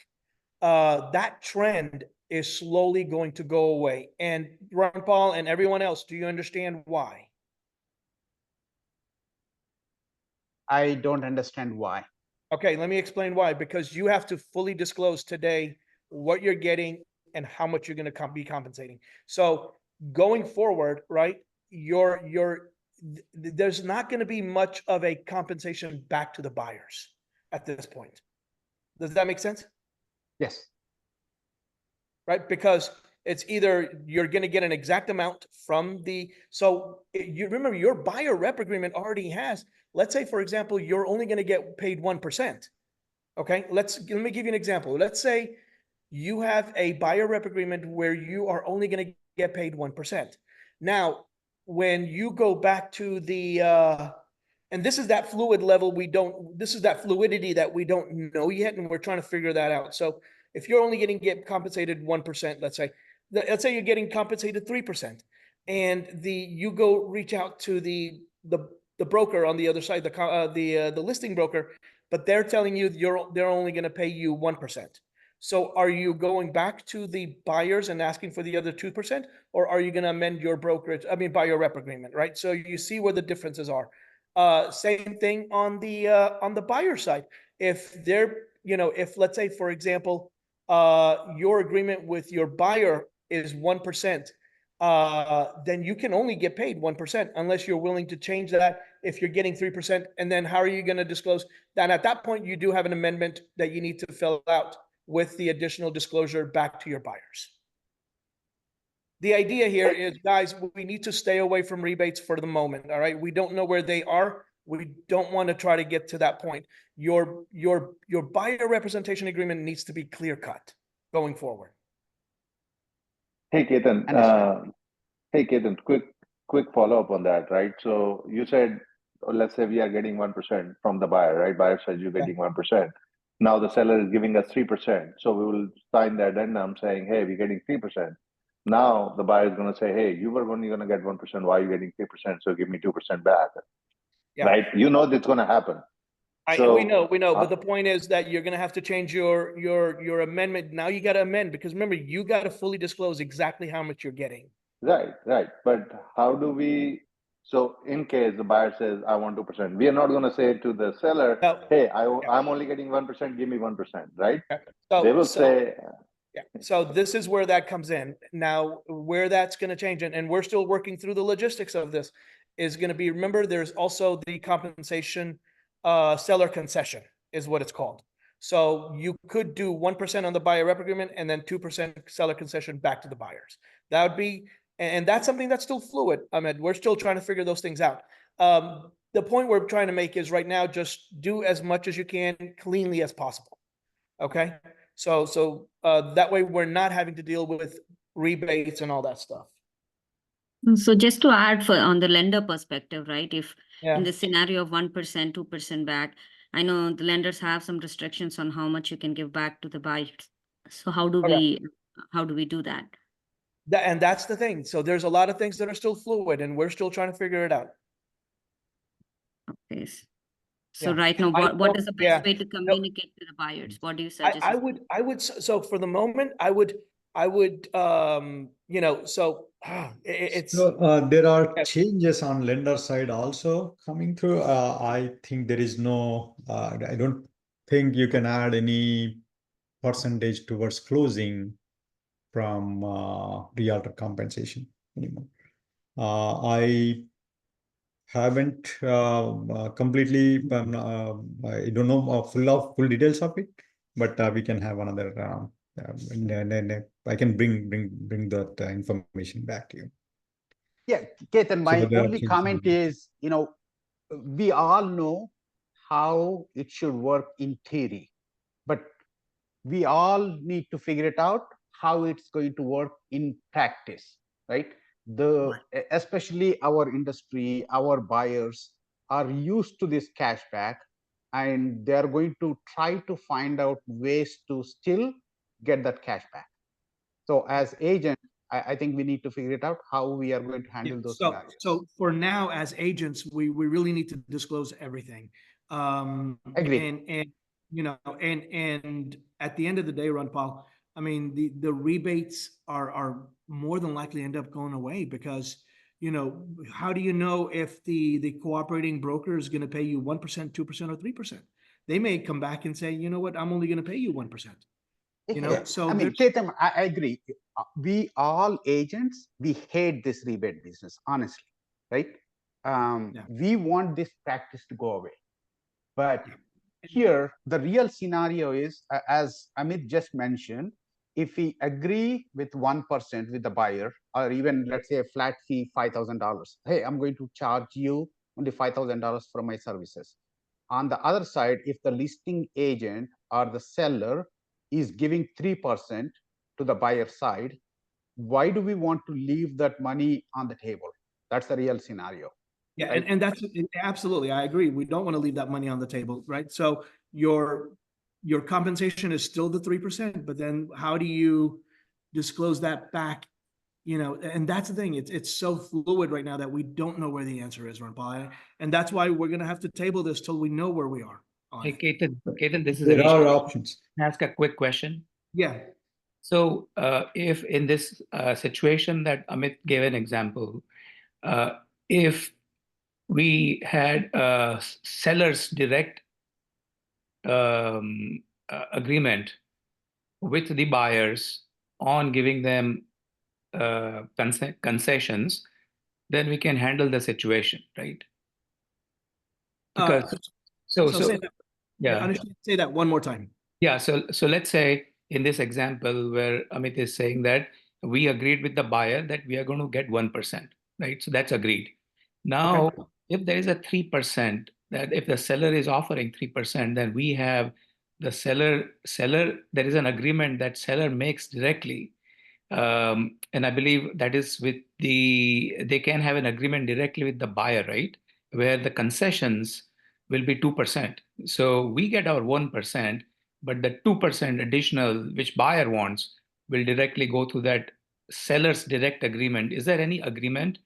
that trend is slowly going to go away. And Runpal and everyone else, do you understand why? I don't understand why. Okay, let me explain why. Because you have to fully disclose today what you're getting and how much you're going to be compensating. So going forward, right, there's not going to be much of a compensation back to the buyers at this point. Does that make sense? Yes. Right, because it's either you're going to get an exact amount from so you remember your buyer rep agreement already has, let's say, for example, you're only going to get paid 1%. Okay, let me give you an example. Let's say you have a buyer rep agreement where you are only going to get paid 1%. Now, when you go back to And this is that fluid level this is that fluidity that we don't know yet, and we're trying to figure that out. So if you're only get compensated 1%, let's say you're getting compensated 3%, and you go reach out to the broker on the other side, the listing broker, but they're telling you they're only going to pay you 1%. So are you going back to the buyers and asking for the other 2%, or are you going to amend your buyer rep agreement, right? So you see where the differences are. Same thing on the buyer side. If if let's say, for example, your agreement with your buyer is 1%, then you can only get paid 1% unless you're willing to change that if you're getting 3%. And then how are you going to disclose that? At that point, you do have an amendment that you need to fill out with the additional disclosure back to your buyers. The idea here is, guys, we need to stay away from rebates for the moment. All right. We don't know where they are. We don't want to try to get to that point. Your buyer representation agreement needs to be clear cut going forward. Hey, Ketan. Quick follow-up on that, right? So you said, let's say we are getting 1% from the buyer, right? Buyer says you're getting 1%. Now the seller is giving us 3%. So we will sign the addendum saying, hey, we're getting 3%. Now the buyer is going to say, hey, you were only going to get 1%. Why are you getting 3%? So give me 2% back. Yeah. Right? You know that's going to happen. We know, but the point is that you're going to have to change your amendment. Now you got to amend, because remember, you got to fully disclose exactly how much you're getting. Right. But how do we, so in case the buyer says, I want 2%, we are not going to say to the seller, hey, I'm only getting 1%, give me 1%, right? They will say. Yeah. So this is where that comes in. Now, where that's going to change, and we're still working through the logistics of this, is going to be, remember, there's also the compensation seller concession is what it's called. So you could do 1% on the buyer rep agreement and then 2% seller concession back to the buyers. That would be, and that's something that's still fluid, Ahmed. We're still trying to figure those things out. The point we're trying to make is right now, just do as much as you can cleanly as possible. Okay. So that way we're not having to deal with rebates and all that stuff. So just to add on the lender perspective, right? If in the scenario of 1%, 2% back, I know the lenders have some restrictions on how much you can give back to the buyers. So how do we do that? And that's the thing. So there's a lot of things that are still fluid, and we're still trying to figure it out. Okay. So right now, what is the best way to communicate to the buyers? What do you suggest? I would, so for the moment, I would, there are changes on lender side also coming through. I think there is no, I don't think you can add any percentage towards closing from realtor compensation anymore. I haven't completely, I don't know full details of it, but we can have another. I can bring that information back to you. Yeah, Ketan, my only comment is, we all know how it should work in theory, but we all need to figure it out how it's going to work in practice, right? Especially our industry, our buyers are used to this cashback, and they're going to try to find out ways to still get that cash back. So as agents, I think we need to figure it out how we are going to handle those scenarios. So for now, as agents, we really need to disclose everything. Agreed. And at the end of the day, Ranpal, I mean, the rebates are more than likely end up going away, because how do you know if the cooperating broker is going to pay you 1%, 2%, or 3%? They may come back and say, you know what, I'm only going to pay you 1%. So I mean, Ketan, I agree. We all agents, we hate this rebate business, honestly, right? We want this practice to go away. But here, the real scenario is, as Amit just mentioned, if we agree with 1% with the buyer, or even let's say a flat fee, $5,000. Hey, I'm going to charge you only $5,000 for my services. On the other side, if the listing agent or the seller is giving 3% to the buyer side, why do we want to leave that money on the table? That's the real scenario. Yeah, right? and that's absolutely, I agree. We don't want to leave that money on the table, right? So your compensation is still the 3%, but then how do you disclose that back? You know, and that's the thing. It's so fluid right now that we don't know where the answer is, Ranpal. And that's why we're gonna have to table this till we know where we are on Hey, it. Ketan, this is There Anish. are options. Can I ask a quick question? Yeah. So, if in this situation that Amit gave an example, if we had seller's direct agreement with the buyers on giving them concessions, then we can handle the situation, right? Because So say that. yeah. Understand, say that one more time. Yeah, so let's say in this example where Amit is saying that we agreed with the buyer that we are going to get 1%, right? So that's agreed. Now, if there is a 3%, that if the seller is offering 3%, then we have the seller, there is an agreement that seller makes directly. And I believe that is with they can have an agreement directly with the buyer, right? Where the concessions will be 2%. So we get our 1%, but the 2% additional which buyer wants will directly go to that seller's direct agreement. Is there any agreement?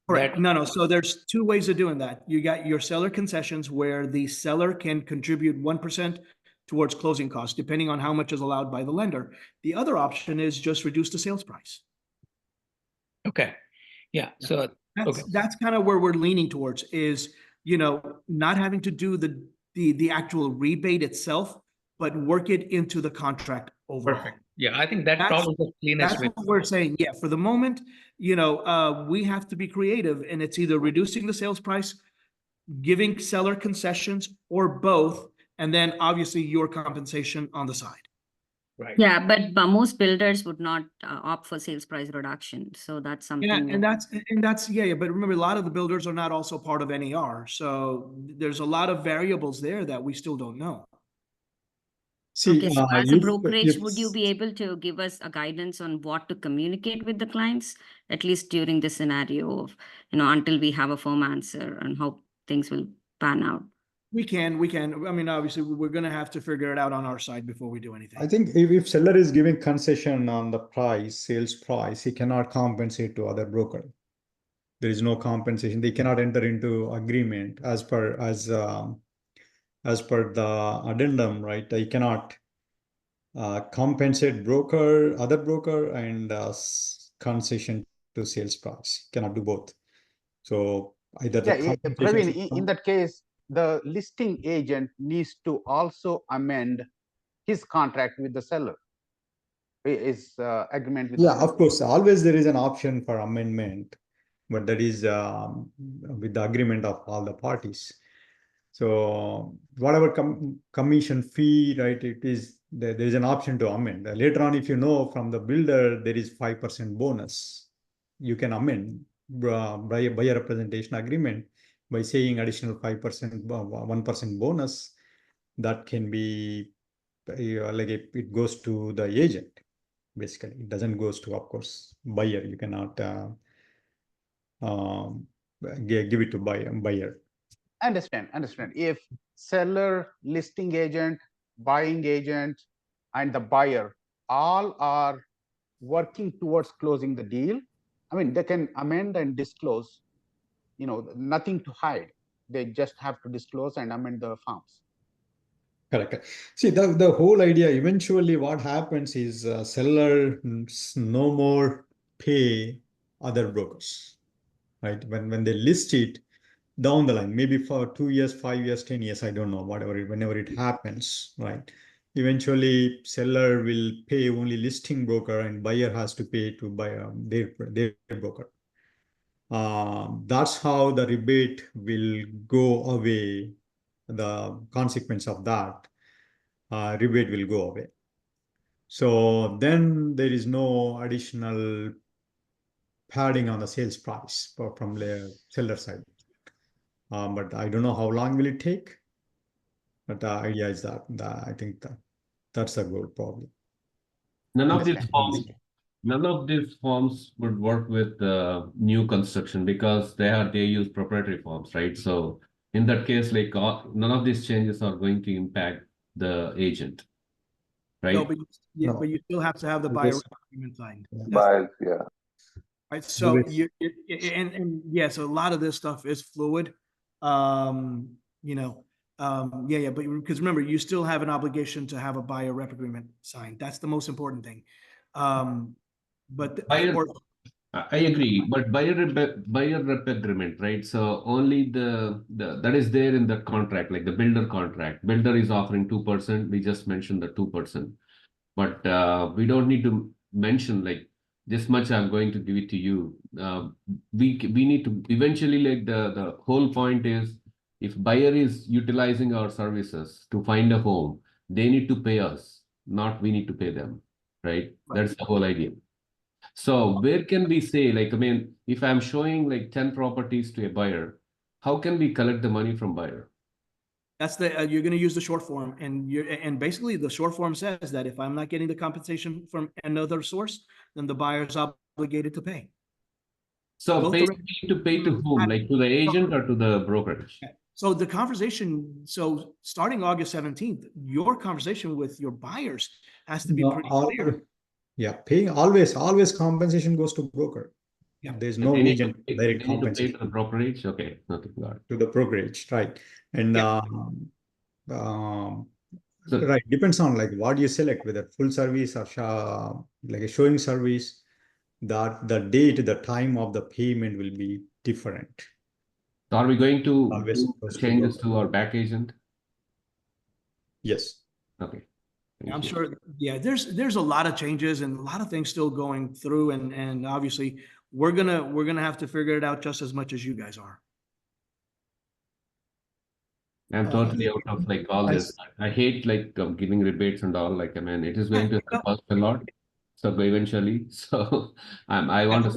Correct. No. So there's two ways of doing that. You got your seller concessions where the seller can contribute 1% towards closing costs, depending on how much is allowed by the lender. The other option is just reduce the sales price. Okay. Yeah. So that's kind of where we're leaning towards is, you know, not having to do the actual rebate itself, but work it into the contract overall. Perfect. Yeah, I think that's probably the cleanest That's way. what we're saying. Yeah, for the moment, you know, we have to be creative, and it's either reducing the sales price, giving seller concessions, or both, and then obviously your compensation on the side. Right. Yeah, but most builders would not opt for sales price reduction. So that's something. Yeah, and that's yeah. But remember, a lot of the builders are not also part of NAR, so there's a lot of variables there that we still don't know. See, Okay, so as a if- brokerage, if- would you be able to give us a guidance on what to communicate with the clients, at least during this scenario of, you know, until we have a firm answer on how things will pan out? We can. I mean, obviously, we're going to have to figure it out on our side before we do anything. I think if seller is giving concession on the price, sales price, he cannot compensate to other broker. There is no compensation. They cannot enter into agreement as per the addendum, right? They cannot compensate other broker and concession to sales price. Cannot do both. So either the compensation Praveen, in that case, the listing agent needs to also amend his contract with the seller. His agreement with the seller. of course, always there is an option for amendment, but that is with the agreement of all the parties. So whatever commission fee, right, it is there is an option to amend. Later on, if you know from the builder there is 5% bonus, you can amend buyer representation agreement by saying additional 5%, 1% bonus. That can be like it goes to the agent. Basically, it doesn't goes to, of course, buyer. You cannot give it to buyer. Understand. If seller, listing agent, buying agent, and the buyer all are working towards closing the deal, I mean, they can amend and disclose, you know, nothing to hide. They just have to disclose and amend the forms. Correct. See, the whole idea, eventually what happens is seller no more pay other brokers, right? When they list it down the line, maybe for 2 years, 5 years, 10 years, I don't know, whenever it happens, right? Eventually seller will pay only listing broker and buyer has to pay to buy their broker. That's how the rebate will go away. The consequence of that rebate will go away. So then there is no additional padding on the sales price from the seller side. But I don't know how long will it take. But the idea is that I think that's a goal probably. None of these forms, none of these forms would work with new construction because they use proprietary forms, right? So in that case, like none of these changes are going to impact the agent, No, right? but yeah, but you still have to have the buyer Yes. agreement signed. Buyers, yeah. Right, so Yes. and yes, a lot of this stuff is fluid. You know, yeah, but because remember, you still have an obligation to have a buyer rep agreement signed. That's the most important thing. But Buyer, or I agree, but buyer rep agreement, right? So only the that is there in the contract, like the builder contract. Builder is offering 2%. We just mentioned the 2%, but we don't need to mention like this much I'm going to give it to you. We need to eventually, like the whole point is if buyer is utilizing our services to find a home, they need to pay us, not we need to pay them, right? That's the whole idea. So where can we say, like, I mean, if I'm showing like 10 properties to a buyer, how can we collect the money from buyer? that's the you're going to use the short form, and basically the short form says that if I'm not getting the compensation from another source, then the buyer's obligated to pay. So Both pay directions. to pay to whom? Like to the agent or to the brokerage? So the conversation, so starting August 17th, your conversation with your buyers has to be No, pretty clear. Yeah, paying always compensation goes to broker. Yeah. There's no They need to agent pay, direct they need to pay compensation to the brokerage. Okay, got it. to the brokerage, right? And So- right, depends on like what you select, whether full service or like a showing service. That the date, the time of the payment will be different. So are we going to Always do goes to changes broker. to our back agent? Yes. Okay. Thank I'm you. sure, yeah, there's a lot of changes and a lot of things still going through, and obviously we're gonna have to figure it out just as much as you guys are. I'm totally out of like all this. I hate like giving rebates and all. Like, I mean, it is going to help us a lot. So eventually, so I want to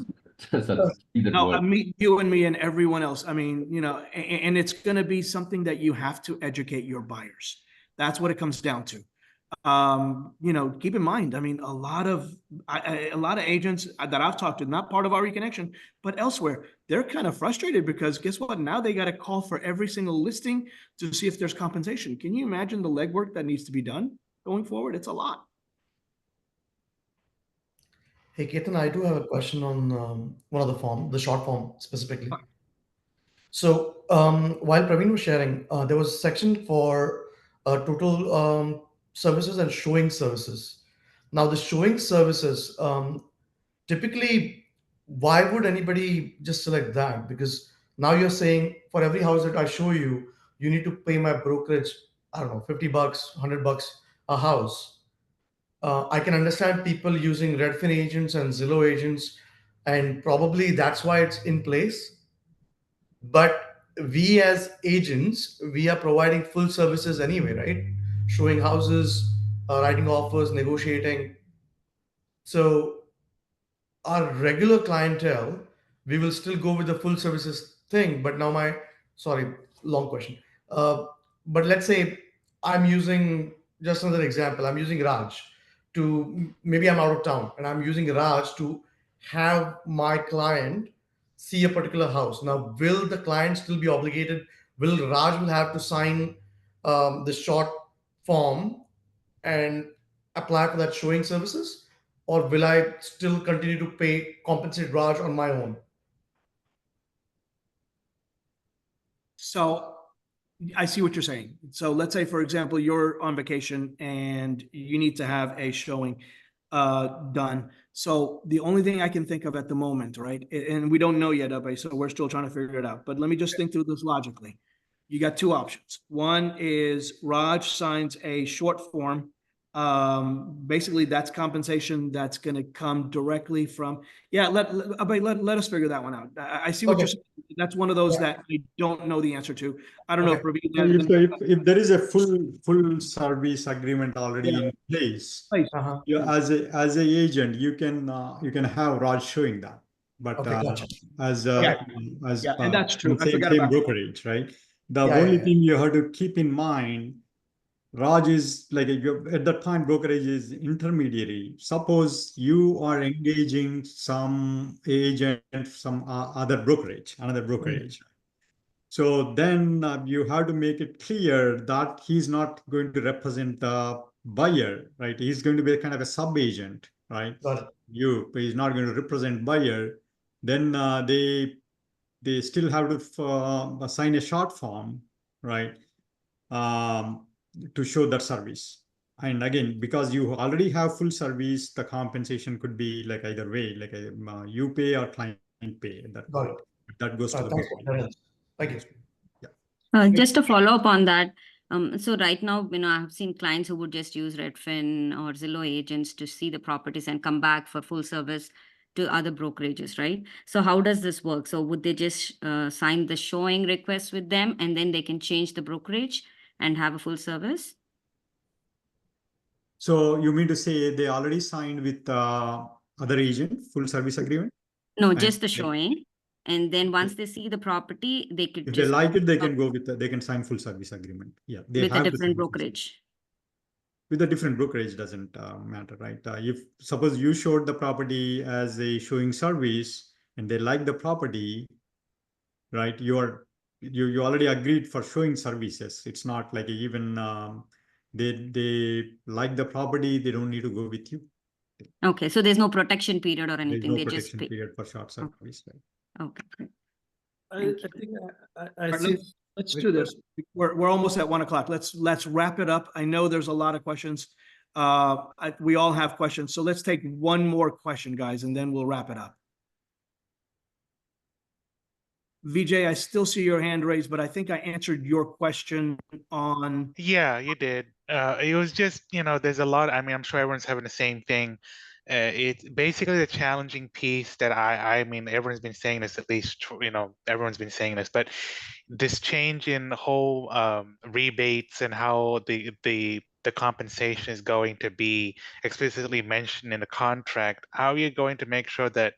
see that No, word. you and me and everyone else. I mean, you know, and it's going to be something that you have to educate your buyers. That's what it comes down to. You know, keep in mind, I mean, a lot of agents that I've talked to, not part of RE Connection, but elsewhere, they're kind of frustrated because guess what? Now they got to call for every single listing to see if there's compensation. Can you imagine the legwork that needs to be done going forward? It's a lot. Hey, Ketan, I do have a question on one of the form, the short form specifically. So while Praveen was sharing, there was a section for total services and showing services. Now the showing services, typically, why would anybody just select that? Because now you're saying for every house that I show you, you need to pay my brokerage, I don't know, $50, $100 a house. I can understand people using Redfin agents and Zillow agents, and probably that's why it's in place. But we as agents, we are providing full services anyway, right? Showing houses, writing offers, negotiating. So our regular clientele, we will still go with the full services thing. But now sorry, long question. But let's say I'm using just another example. I'm using Raj maybe I'm out of town and I'm using Raj to have my client see a particular house. Now, will the client still be obligated? Will Raj will have to sign the short form and apply for that showing services? Or will I still continue to compensate Raj on my own? So I see what you're saying. So let's say, for example, you're on vacation and you need to have a showing done. So the only thing I can think of at the moment, right? And we don't know yet, Abhay, so we're still trying to figure it out. But let me just think through this logically. You got two options. One is Raj signs a short form. Basically, that's compensation that's going to come directly from. Yeah, let us figure that one out. I see what you're saying. That's one of those that I don't know the answer to. I don't know if If there is a full service agreement already in place, you as a agent, you can have Raj showing that. But and that's true. I same forgot about brokerage, right? The Yeah, only yeah. thing you have to keep in mind, Raj is like at that time brokerage is intermediary. Suppose you are engaging some agent, some other brokerage, another brokerage. So then you have to make it clear that he's not going to represent the buyer, right? He's going to be a kind of a sub-agent, right? He's not going to represent buyer. Then they still have to sign a short form, right? To show that service. And again, because you already have full service, the compensation could be like either way, like you pay or client pay. That goes to the brokerage. Thank you. Just to follow up on that, so right now, I have seen clients who would just use Redfin or Zillow agents to see the properties and come back for full service to other brokerages, right? So how does this work? So would they just sign the showing request with them and then they can change the brokerage and have a full service? So you mean to say they already signed with other agent, full service agreement? No, just the showing. And then once they see the property, they could If just they like it, they can go with they can sign full service agreement. Yeah, they with have a to different sign brokerage. with a different brokerage doesn't matter, right? If suppose you showed the property as a showing service and they like the property, right? You already agreed for showing services. It's not like even they like the property, they don't need to go with you. Okay, so there's no protection period or There's anything. no They just protection pay. period for short service, right? Okay, great. I see. Let's do this. We're almost at 1 o'clock. Let's wrap it up. I know there's a lot of questions. We all have questions. So let's take one more question, guys, and then we'll wrap it up. Vijay, I still see your hand raised, but I think I answered your question on. Yeah, you did. It was just, there's a lot. I mean, I'm sure everyone's having the same thing. It's basically the challenging piece that I mean, everyone's been saying this, at least, everyone's been saying this, but this change in the whole rebates and how the compensation is going to be explicitly mentioned in the contract. How are you going to make sure that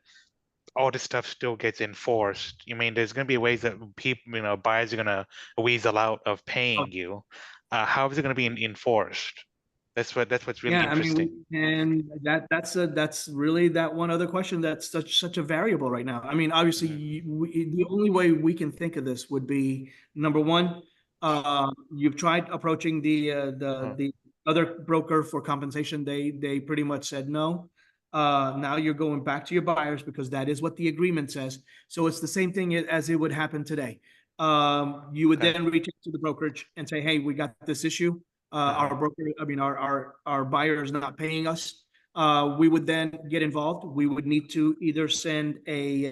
all this stuff still gets enforced? I mean, there's going to be ways that people, buyers are going to weasel out of paying you. How is it going to be enforced? That's what's really interesting. And that's really that one other question that's such a variable right now. I mean, obviously, the only way we can think of this would be, number one, you've tried approaching the other broker for compensation. They pretty much said no. Now you're going back to your buyers because that is what the agreement says. So it's the same thing as it would happen today. You would then reach out to the brokerage and say, hey, we got this issue. Our broker, our buyer is not paying us. We would then get involved. We would need to either send a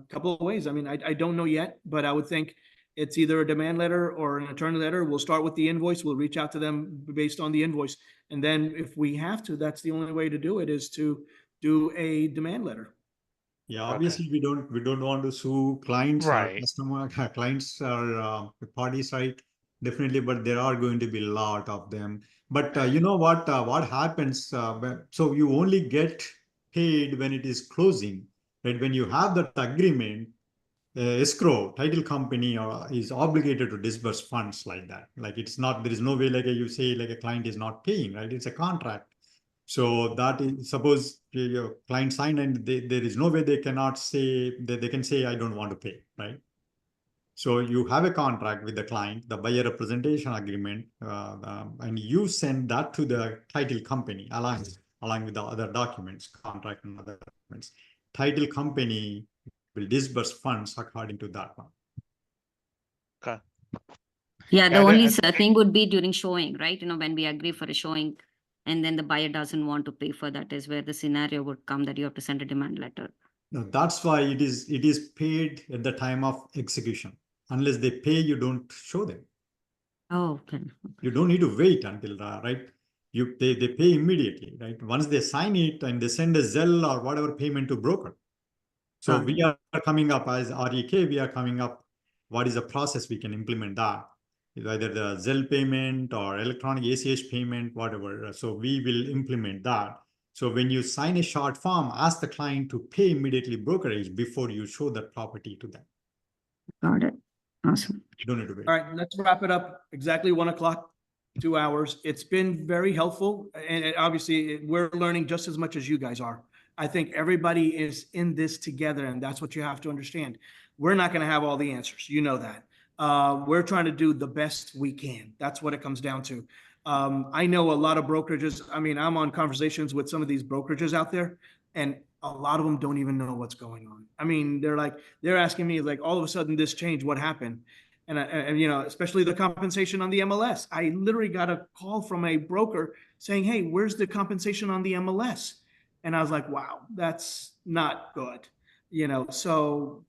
couple of ways. I mean, I don't know yet, but I would think it's either a demand letter or an attorney letter. We'll start with the invoice. We'll reach out to them based on the invoice. And then if we have to, that's the only way to do it, is to do a demand letter. Yeah, obviously we don't want to sue clients or customer. Clients are parties, right? Definitely, but there are going to be a lot of them. But you know what happens? So you only get paid when it is closing, right? When you have that agreement, escrow title company is obligated to disburse funds like that. Like it's not, there is no way like you say like a client is not paying, right? It's a contract. So that is, suppose your client signed and there is no way they cannot say that they can say, I don't want to pay, right? So you have a contract with the client, the buyer representation agreement, and you send that to the title company along with the other documents, contract and other documents. Title company will disburse funds according to that one. Okay. Yeah, the only thing would be during showing, right? When we agree for a showing and then the buyer doesn't want to pay for that is where the scenario would come that you have to send a demand letter. No, that's why it is paid at the time of execution. Unless they pay, you don't show them. Oh, okay. You don't need to wait until right. They pay immediately, right? Once they sign it and they send a Zelle or whatever payment to broker. So we are coming up as REK. We are coming up. What is the process we can implement that? It's either the Zelle payment or electronic ACH payment, whatever. So we will implement that. So when you sign a short form, ask the client to pay immediately brokerage before you show that property to them. Got it. Awesome. You don't need to wait. All right, let's wrap it up. Exactly 1 o'clock. 2 hours. It's been very helpful. And obviously we're learning just as much as you guys are. I think everybody is in this together, and that's what you have to understand. We're not going to have all the answers. You know that. We're trying to do the best we can. That's what it comes down to. I know a lot of brokerages. I mean, I'm on conversations with some of these brokerages out there, and a lot of them don't even know what's going on. I mean, they're asking me like, all of a sudden this changed, what happened? And you know, especially the compensation on the MLS. I literally got a call from a broker saying, hey, where's the compensation on the MLS? And I was like, wow, that's not good. You know, so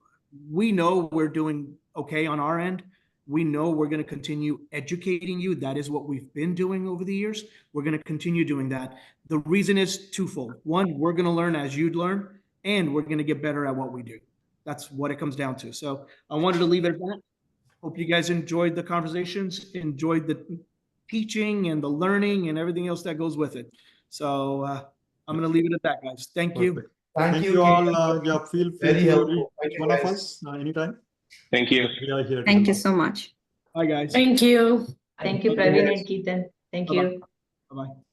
we know we're doing okay on our end. We know we're going to continue educating you. That is what we've been doing over the years. We're going to continue doing that. The reason is twofold. One, we're going to learn as you learn, and we're going to get better at what we do. That's what it comes down to. So I wanted to leave it at that. Hope you guys enjoyed the conversations, enjoyed the teaching and the learning and everything else that goes with it. So I'm going to leave it at that, guys. Thank you. Perfect. Thank you all. Yeah, feel free Very to helpful. reach Thank you, one of guys. us anytime. Thank you. We are here. Thank you so much. Bye, guys. Thank you. Thank you, Praveen and Ketan. Thank Bye-bye. you. Bye-bye.